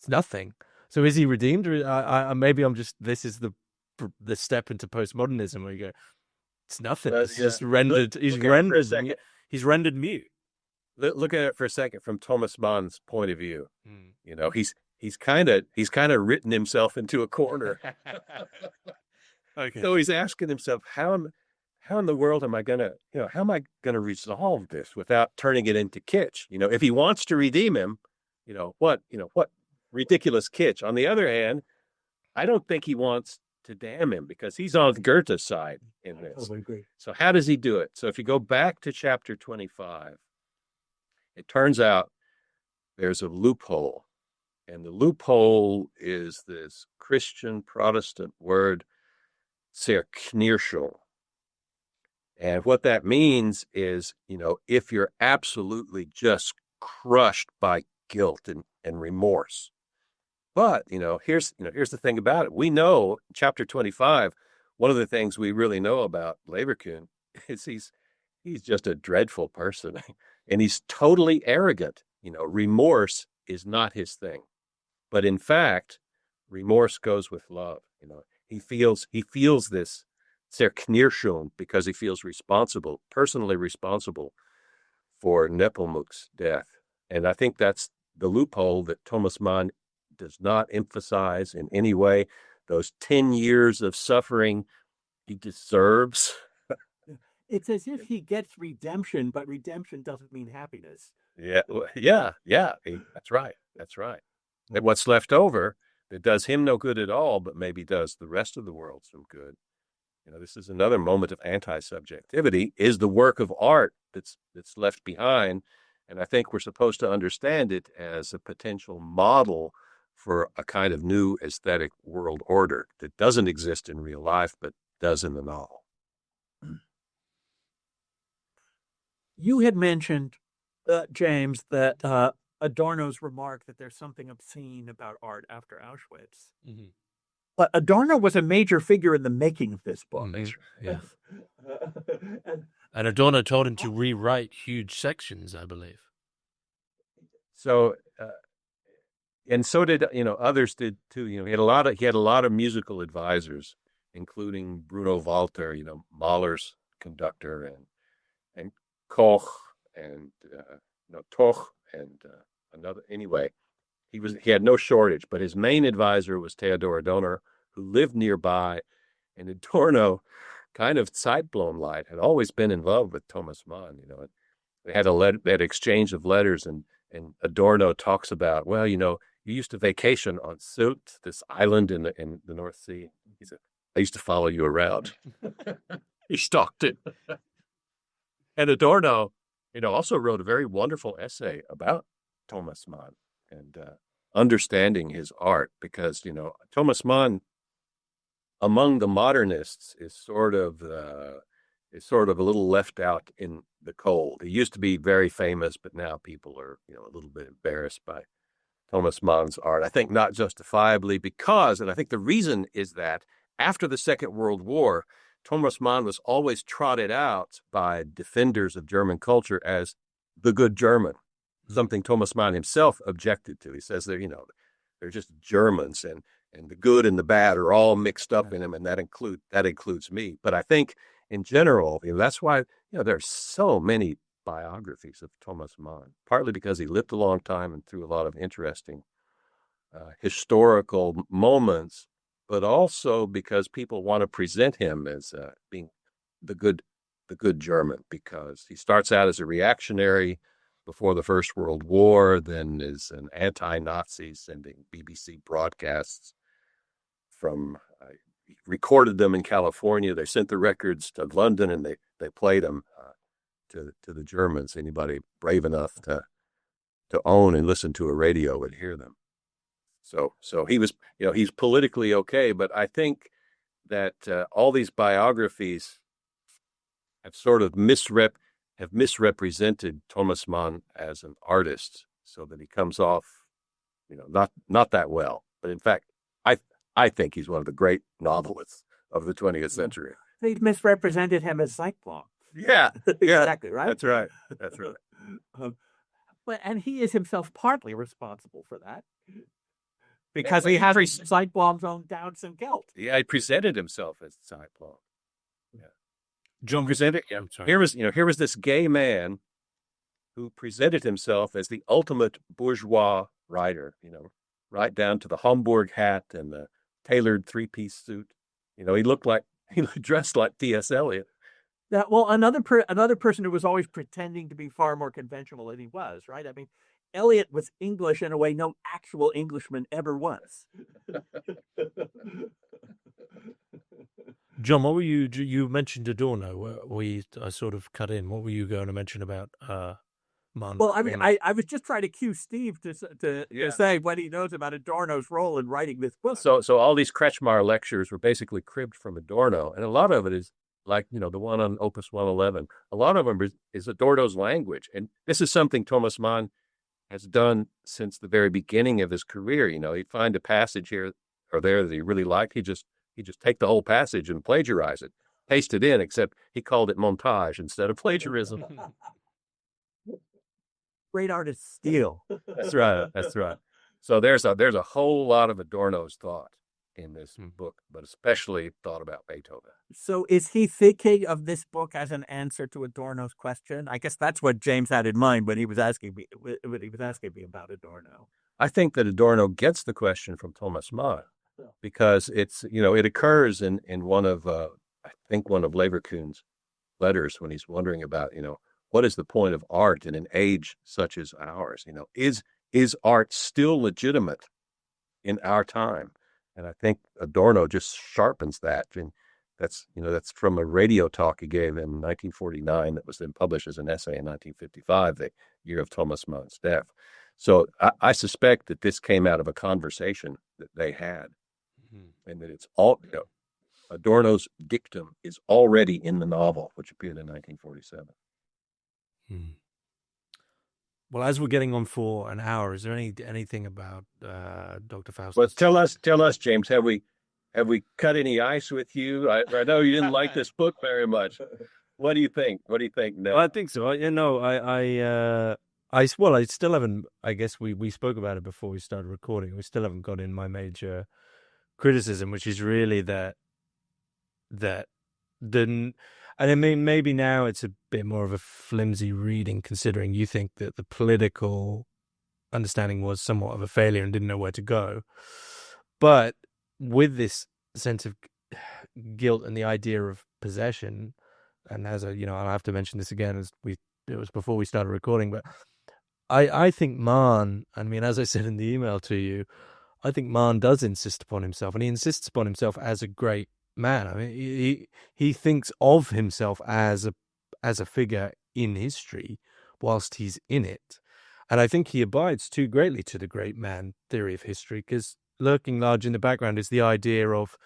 nothing. So is he redeemed? Or maybe I'm just, this is the step into postmodernism where you go, it's nothing. It's just rendered. He's rendered mute. Look at it for a second from Thomas Mann's point of view. He's kind of written himself into a corner. Okay. So he's asking himself, how in the world am I gonna resolve this without turning it into kitsch? If he wants to redeem him, what ridiculous kitsch. On the other hand, I don't think he wants to damn him, because he's on Goethe's side in this. Totally agree. So how does he do it? So if you go back to chapter 25, it turns out there's a loophole, and the loophole is this Christian Protestant word, Zerknirschung. And what that means is, if you're absolutely just crushed by guilt and remorse. But, here's the thing about it. We know, chapter 25, one of the things we really know about Leverkühn is he's just a dreadful person, and he's totally arrogant. Remorse is not his thing. But in fact, remorse goes with love. He feels this Zerknirschung because he feels personally responsible for Nepomuk's death. And I think that's the loophole that Thomas Mann does not emphasize in any way. Those 10 years of suffering he deserves. It's as if he gets redemption, but redemption doesn't mean happiness. Yeah. That's right. And what's left over that does him no good at all, but maybe does the rest of the world some good. This is another moment of anti-subjectivity, is the work of art that's left behind. And I think we're supposed to understand it as a potential model for a kind of new aesthetic world order that doesn't exist in real life, but does in the novel. You had mentioned, James, that Adorno's remark that there's something obscene about art after Auschwitz. Mhm. But Adorno was a major figure in the making of this book. Yeah. And And Adorno told him to rewrite huge sections, I believe. So, and so did others did too. He had a lot of musical advisors, including Bruno Walter, Mahler's conductor, and Koch, and Toch, and another. Anyway, he had no shortage, but his main advisor was Theodor Adorno, who lived nearby, and Adorno, kind of Zeitblom light, had always been in love with Thomas Mann. They had an exchange of letters, and Adorno talks about, well, you used to vacation on Sylt, this island in the North Sea. He said, I used to follow you around. He stalked it. And Adorno, also wrote a very wonderful essay about Thomas Mann and understanding his art, because, Thomas Mann, among the modernists, is sort of a little left out in the cold. He used to be very famous, but now people are, a little bit embarrassed by Thomas Mann's art. I think not justifiably, because, and I think the reason is that after the Second World War, Thomas Mann was always trotted out by defenders of German culture as the good German, something Thomas Mann himself objected to. He says they're just Germans, and the good and the bad are all mixed up in him, and that includes me. But I think in general, that's why there are so many biographies of Thomas Mann, partly because he lived a long time and through a lot of interesting historical moments, but also because people want to present him as being the good German, because he starts out as a reactionary before the First World War, then is an anti-Nazi, sending BBC broadcasts from. He recorded them in California. They sent the records to London, and they played them to the Germans. Anybody brave enough to own and listen to a radio would hear them. So he was, he's politically okay, but I think that all these biographies have sort of misrepresented Thomas Mann as an artist, so that he comes off, not that well. But in fact, I think he's one of the great novelists of the 20th century. they misrepresented him as Zeitblom. Yeah, Exactly, right? That's right. And he is himself partly responsible for that, because he has Zeitblom's own doubts and guilt. Yeah, he presented himself as Zeitblom. John Presented. I'm sorry. Here was this gay man who presented himself as the ultimate bourgeois writer. Right down to the Homburg hat and the tailored three-piece suit. He dressed like T.S. Eliot. Another person who was always pretending to be far more conventional than he was, right? I mean, Eliot was English in a way no actual Englishman ever was. John, what were you mentioned Adorno? I sort of cut in. What were you going to mention about Mann? Well, I mean, I was just trying to cue Steve to say what he knows about Adorno's role in writing this book. So all these Kretschmar lectures were basically cribbed from Adorno, and a lot of it is like, the one on Opus 111. A lot of them is Adorno's language, and this is something Thomas Mann has done since the very beginning of his career. He'd find a passage here or there that he really liked. He'd just take the whole passage and plagiarize it, paste it in, except he called it montage instead of plagiarism. Great artists steal. That's right. So there's a whole lot of Adorno's thought in this book, but especially thought about Beethoven. So is he thinking of this book as an answer to Adorno's question? I guess that's what James had in mind when he was asking me about Adorno. I think that Adorno gets the question from Thomas Mann, because it's, it occurs in one of Leverkühn's letters, when he's wondering about, what is the point of art in an age such as ours? Is art still legitimate in our time? And I think Adorno just sharpens that. And that's from a radio talk he gave in 1949 that was then published as an essay in 1955, the year of Thomas Mann's death. So I suspect that this came out of a conversation that they had, and that it's all, Adorno's dictum is already in the novel, which appeared in 1947. Well, as we're getting on for an hour, is there anything about Dr. Faustus? Well, tell us, James. Have we cut any ice with you? I know you didn't like this book very much. What do you think? No, I think so. I still haven't. I guess we spoke about it before we started recording. We still haven't got in my major criticism, which is really that and I mean, maybe now it's a bit more of a flimsy reading, considering you think that the political understanding was somewhat of a failure and didn't know where to go. But with this sense of guilt and the idea of possession, and as I'll have to mention this again, it was before we started recording, but I think Mann, I mean, as I said in the email to you, I think Mann does insist upon himself, and he insists upon himself as a great man. I mean, he thinks of himself as a figure in history whilst he's in it. And I think he abides too greatly to the great man theory of history, because lurking large in the background is the idea of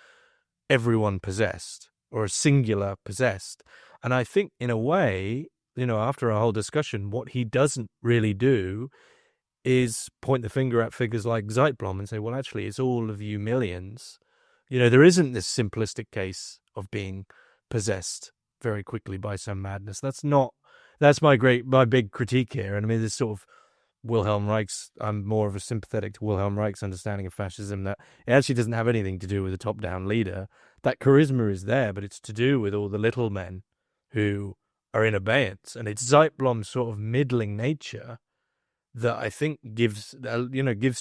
everyone possessed, or a singular possessed. And I think, in a way, after our whole discussion, what he doesn't really do is point the finger at figures like Zeitblom and say, well, actually, it's all of you millions. There isn't this simplistic case of being possessed very quickly by some madness. That's my big critique here. And I mean, this sort of Wilhelm Reich's, I'm more of a sympathetic to Wilhelm Reich's understanding of fascism, that it actually doesn't have anything to do with a top-down leader. That charisma is there, but it's to do with all the little men who are in abeyance. And it's Zeitblom's sort of middling nature that I think gives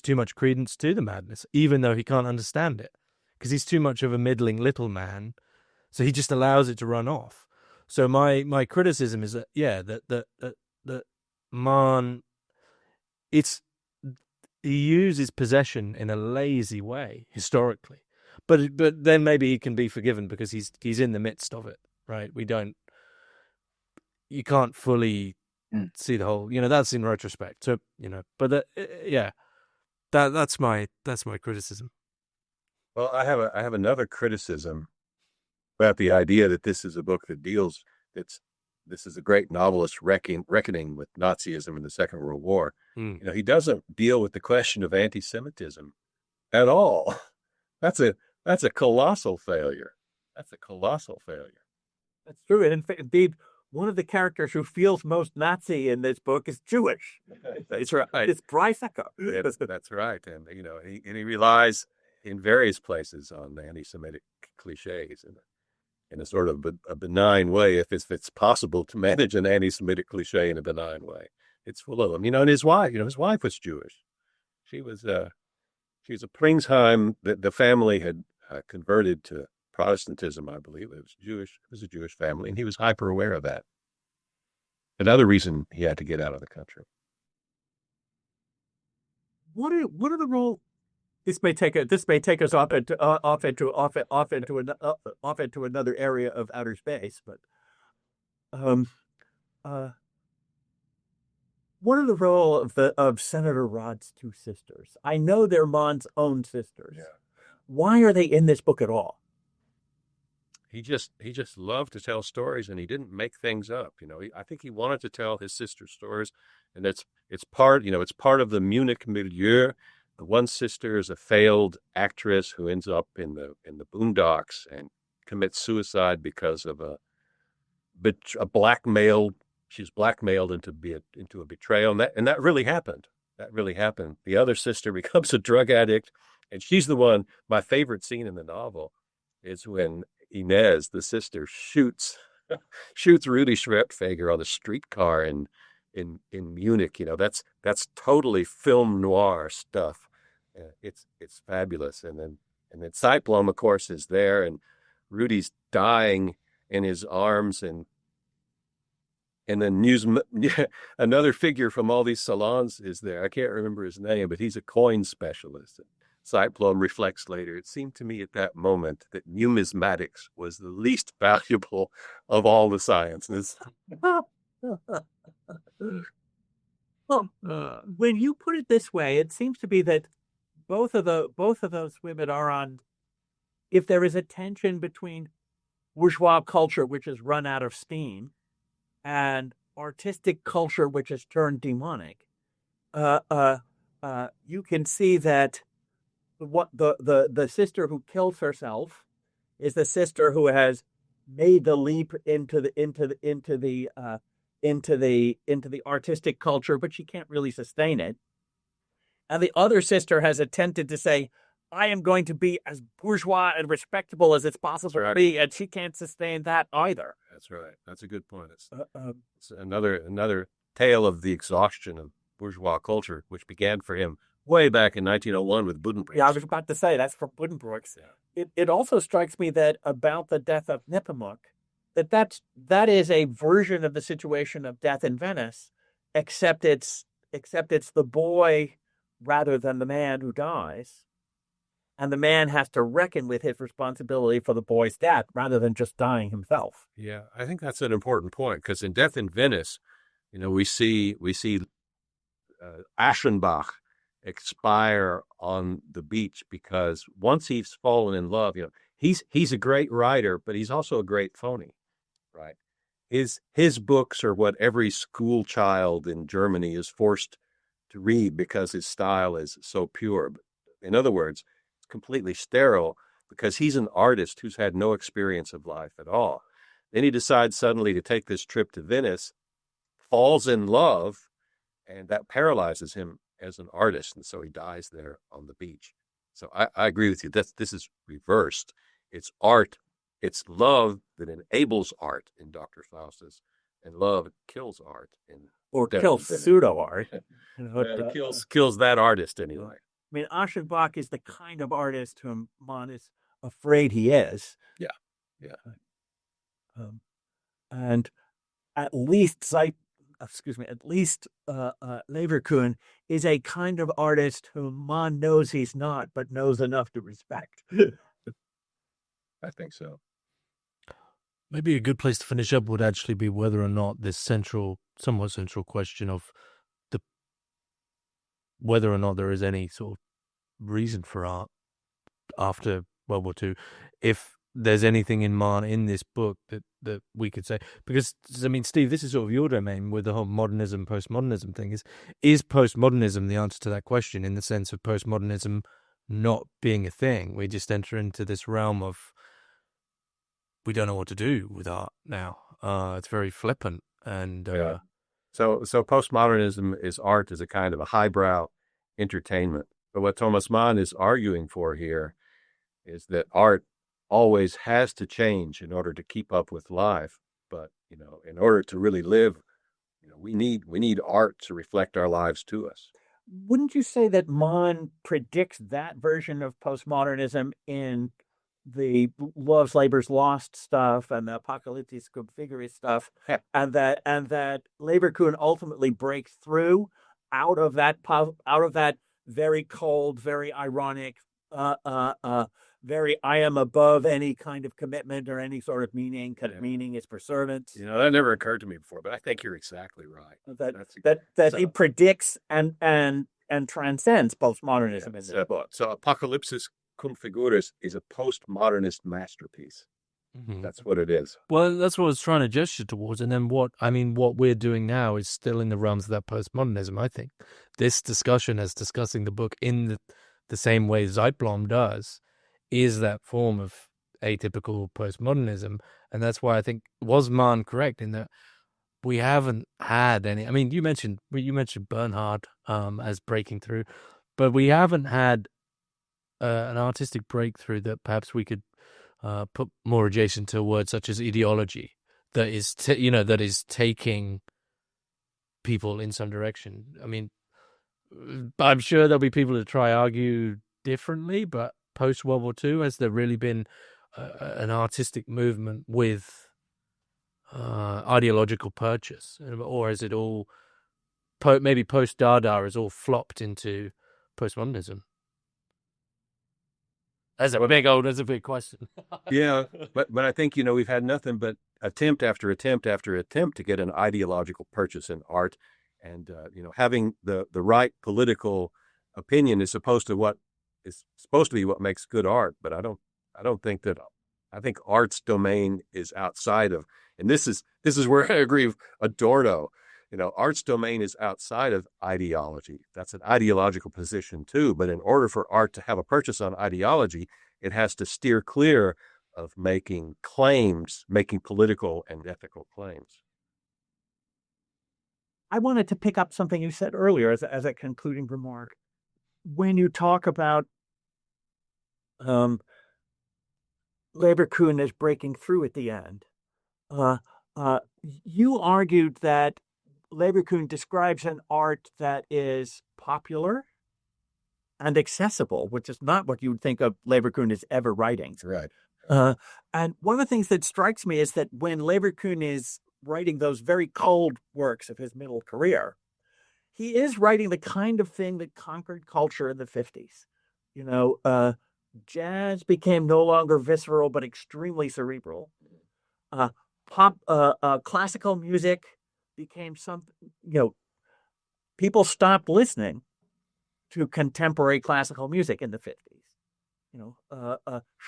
too much credence to the madness, even though he can't understand it, because he's too much of a middling little man. So he just allows it to run off. So my criticism is that, that Mann, he uses possession in a lazy way historically, but then maybe he can be forgiven because he's in the midst of it, right? You can't fully see the whole, that's in retrospect. So, but that's my criticism. Well, I have another criticism about the idea that this is a book that this is a great novelist reckoning with Nazism in the Second World War. He doesn't deal with the question of anti-Semitism at all. That's a colossal failure. That's true. And indeed, one of the characters who feels most Nazi in this book is Jewish. That's right. It's Breisecke. That's right. And he relies in various places on anti-Semitic cliches in a sort of a benign way, if it's possible to manage an anti-Semitic cliche in a benign way. It's full of them. And his wife was Jewish. She was a Pringsheim. The family had converted to Protestantism, I believe. It was a Jewish family, and he was hyper aware of that. Another reason he had to get out of the country. What are the roles? This may take us off into another area of outer space, but what are the role of Senator Rod's two sisters? I know they're Mann's own sisters. Yeah. Why are they in this book at all? He just loved to tell stories, and he didn't make things up. I think he wanted to tell his sister's stories, and it's part of the Munich milieu. The one sister is a failed actress who ends up in the boondocks and commits suicide because of a blackmail. She's blackmailed into a betrayal, and that really happened. The other sister becomes a drug addict, and she's the one. My favorite scene in the novel is when Inez, the sister, shoots Rudy Schwertfeger on the streetcar in Munich. That's totally film noir stuff. It's fabulous. And then Zeitblom, of course, is there, and Rudy's dying in his arms, and then another figure from all these salons is there. I can't remember his name, but he's a coin specialist. Zeitblom reflects later, it seemed to me at that moment that numismatics was the least valuable of all the sciences. Well, when you put it this way, it seems to be that both of those women are on. If there is a tension between bourgeois culture, which has run out of steam, and artistic culture which has turned demonic, you can see that the sister who kills herself is the sister who has made the leap into the artistic culture, but she can't really sustain it. And the other sister has attempted to say, I am going to be as bourgeois and respectable as it's possible to be, and she can't sustain that either. That's right. That's a good point. It's another tale of the exhaustion of bourgeois culture, which began for him way back in 1901 with Buddenbrooks. Yeah, I was about to say, that's from Buddenbrooks. Yeah. It also strikes me that about the death of Nepomuk, that is a version of the situation of Death in Venice, except it's the boy rather than the man who dies. And the man has to reckon with his responsibility for the boy's death rather than just dying himself. Yeah, I think that's an important point, because in Death in Venice, we see Aschenbach expire on the beach, because once he's fallen in love, he's a great writer, but he's also a great phony, right? His books are what every school child in Germany is forced to read because his style is so pure. In other words, completely sterile, because he's an artist who's had no experience of life at all. Then he decides suddenly to take this trip to Venice, falls in love, and that paralyzes him as an artist, and so he dies there on the beach. So I agree with you. This is reversed. It's art, it's love that enables art in Dr. Faustus, and love kills art or kills pseudo art. It kills that artist anyway. I mean, Aschenbach is the kind of artist whom Mann is afraid he is. Yeah. And at least Leverkühn is a kind of artist whom Mann knows he's not, but knows enough to respect. I think so. Maybe a good place to finish up would actually be whether or not this somewhat central question of whether or not there is any sort of reason for art after World War II, if there's anything in Mann in this book that we could say, because I mean, Steve, this is sort of your domain with the whole modernism, postmodernism thing. Is postmodernism the answer to that question, in the sense of postmodernism not being a thing? We just enter into this realm of we don't know what to do with art now. It's very flippant and. So postmodernism is art as a kind of a highbrow entertainment. But what Thomas Mann is arguing for here is that art always has to change in order to keep up with life. But, in order to really live, we need art to reflect our lives to us. Wouldn't you say that Mann predicts that version of postmodernism in the Love's Labor's Lost stuff and the Apocalyptic Figures stuff, and that Leverkühn ultimately breaks through out of that very cold, very ironic, very I am above any kind of commitment or any sort of meaning. Meaning is for servants. That never occurred to me before, but I think you're exactly right. That he predicts and transcends postmodernism in this book. So Apocalypsis Cum Figuris is a postmodernist masterpiece. Mm-hmm. That's what it is. Well, that's what I was trying to gesture towards. And then what we're doing now is still in the realms of that postmodernism. I think this discussion, as discussing the book in the same way Zeitblom does, is that form of atypical postmodernism. And that's why I think, was Mann correct in that we haven't had any, I mean, you mentioned Bernhard as breaking through, but we haven't had an artistic breakthrough that perhaps we could put more adjacent to a word such as ideology, that is that is taking people in some direction. I mean, I'm sure there'll be people that try argue differently, but post World War II, has there really been an artistic movement with ideological purchase, or is it all maybe post Dada is all flopped into postmodernism? That's a big question. Yeah, but I think, we've had nothing but attempt after attempt after attempt to get an ideological purchase in art. And, having the right political opinion is supposed to be what makes good art. But I don't think that I think art's domain is outside of, and this is where I agree with Adorno. Art's domain is outside of ideology. That's an ideological position too. But in order for art to have a purchase on ideology, it has to steer clear of making claims, making political and ethical claims. I wanted to pick up something you said earlier as a concluding remark. When you talk about Leverkühn as breaking through at the end, you argued that Leverkühn describes an art that is popular and accessible, which is not what you would think of Leverkühn as ever writing. Right. And one of the things that strikes me is that when Leverkühn is writing those very cold works of his middle career, he is writing the kind of thing that conquered culture in the 50s. Jazz became no longer visceral, but extremely cerebral. Classical music became something, people stopped listening to contemporary classical music in the 50s.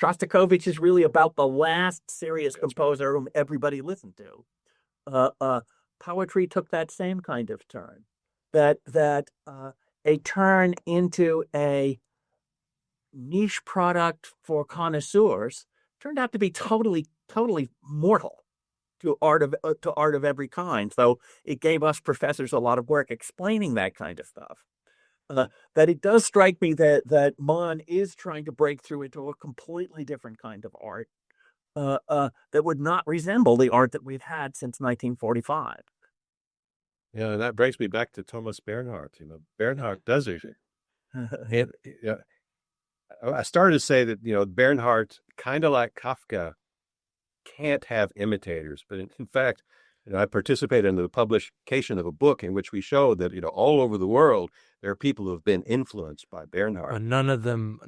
Shostakovich is really about the last serious composer whom everybody listened to. Poetry took that same kind of turn, that a turn into a niche product for connoisseurs turned out to be totally mortal to art of every kind. So it gave us professors a lot of work explaining that kind of stuff. That it does strike me that Mann is trying to break through into a completely different kind of art that would not resemble the art that we've had since 1945. Yeah, and that brings me back to Thomas Bernhardt. Bernhardt does it. I started to say that, Bernhardt, kind of like Kafka, can't have imitators. But in fact, I participated in the publication of a book in which we showed that, all over the world, there are people who have been influenced by Bernhardt. But none of them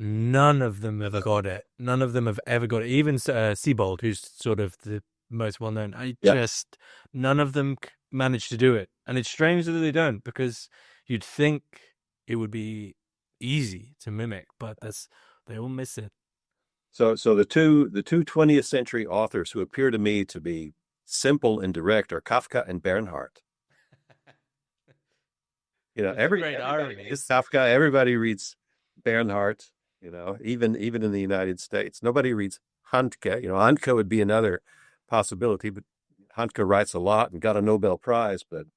ever got it. None of them have ever got it. Even Siebold, who's sort of the most well-known, none of them managed to do it. And it's strange that they don't, because you'd think it would be easy to mimic, but they all miss it. So the two 20th century authors who appear to me to be simple and direct are Kafka and Bernhardt. Everybody is Kafka. Everybody reads Bernhardt. Even in the United States, nobody reads Handke. Handke would be another possibility, but Handke writes a lot and got a Nobel Prize. But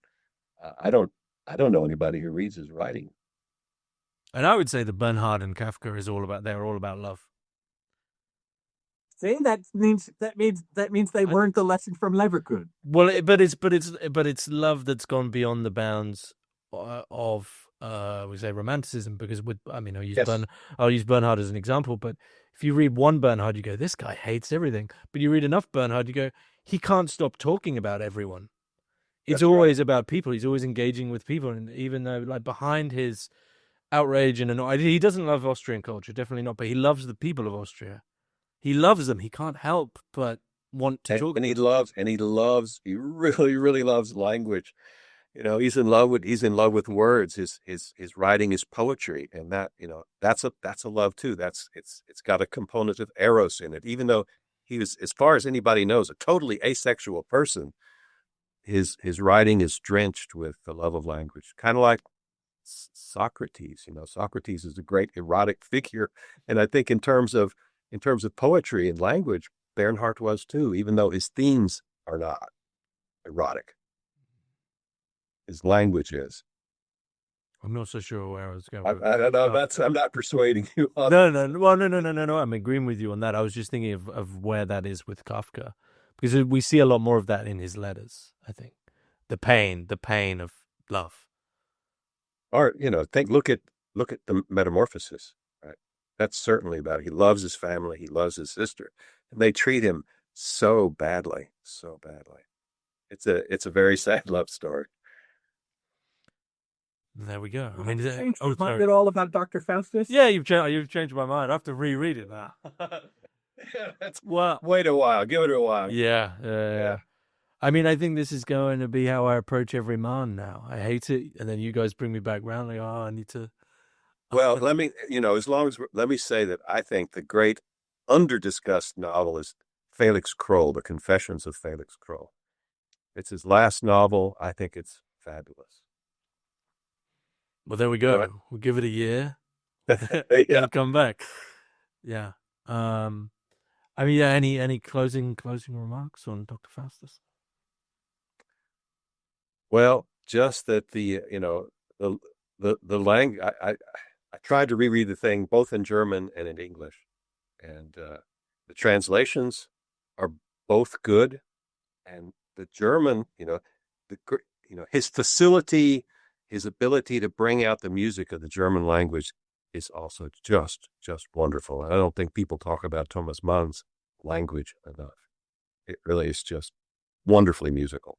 I don't know anybody who reads his writing. And I would say that Bernhardt and Kafka they're all about love. See, that means they learned the lesson from Leverkühn. Well, but it's love that's gone beyond the bounds of we say romanticism, because I'll use Bernhardt as an example. But if you read one Bernhardt, you go, this guy hates everything. But you read enough Bernhardt, you go, he can't stop talking about everyone. It's always about people. He's always engaging with people, and even though behind his outrage and annoyance, he doesn't love Austrian culture, definitely not. But he loves the people of Austria. He loves them. He can't help but want to talk. And he really, really loves language. He's in love with words. His writing is poetry, and that's a love too. It's got a component of eros in it. Even though he was, as far as anybody knows, a totally asexual person, his writing is drenched with the love of language. Kind of like Socrates. Socrates is a great erotic figure, and I think in terms of poetry and language, Bernhardt was too, even though his themes are not erotic. His language is. I'm not so sure where I was going. I don't know. I'm not persuading you. No. Well, no. I'm agreeing with you on that. I was just thinking of where that is with Kafka, because we see a lot more of that in his letters. I think the pain of love. Or look at the Metamorphosis. Right, that's certainly about it. He loves his family. He loves his sister, and they treat him so badly. It's a very sad love story. There we go. I mean, isn't it all about Dr. Faustus? Yeah, you've changed my mind. I have to reread it now. Wait a while. Give it a while. Yeah. I mean, I think this is going to be how I approach every Mann now. I hate it, and then you guys bring me back round. Like, I need to. Well, let me say that I think the great under-discussed novelist Felix Kroll, The Confessions of Felix Kroll. It's his last novel. I think it's fabulous. Well, there we go. Right. We'll give it a year. Yeah. And come back. Yeah. I mean, any closing remarks on Dr. Faustus? Well, just that the language. I tried to reread the thing both in German and in English, and the translations are both good, and the German, his facility, his ability to bring out the music of the German language is also just wonderful. And I don't think people talk about Thomas Mann's language enough. It really is just wonderfully musical.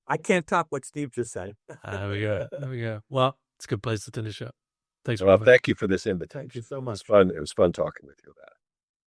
I can't top what Steve just said. There we go. Well, it's a good place to finish up. Thanks, Well, Robert. thank you for this invitation. Thank you so much. It was fun talking with you about it.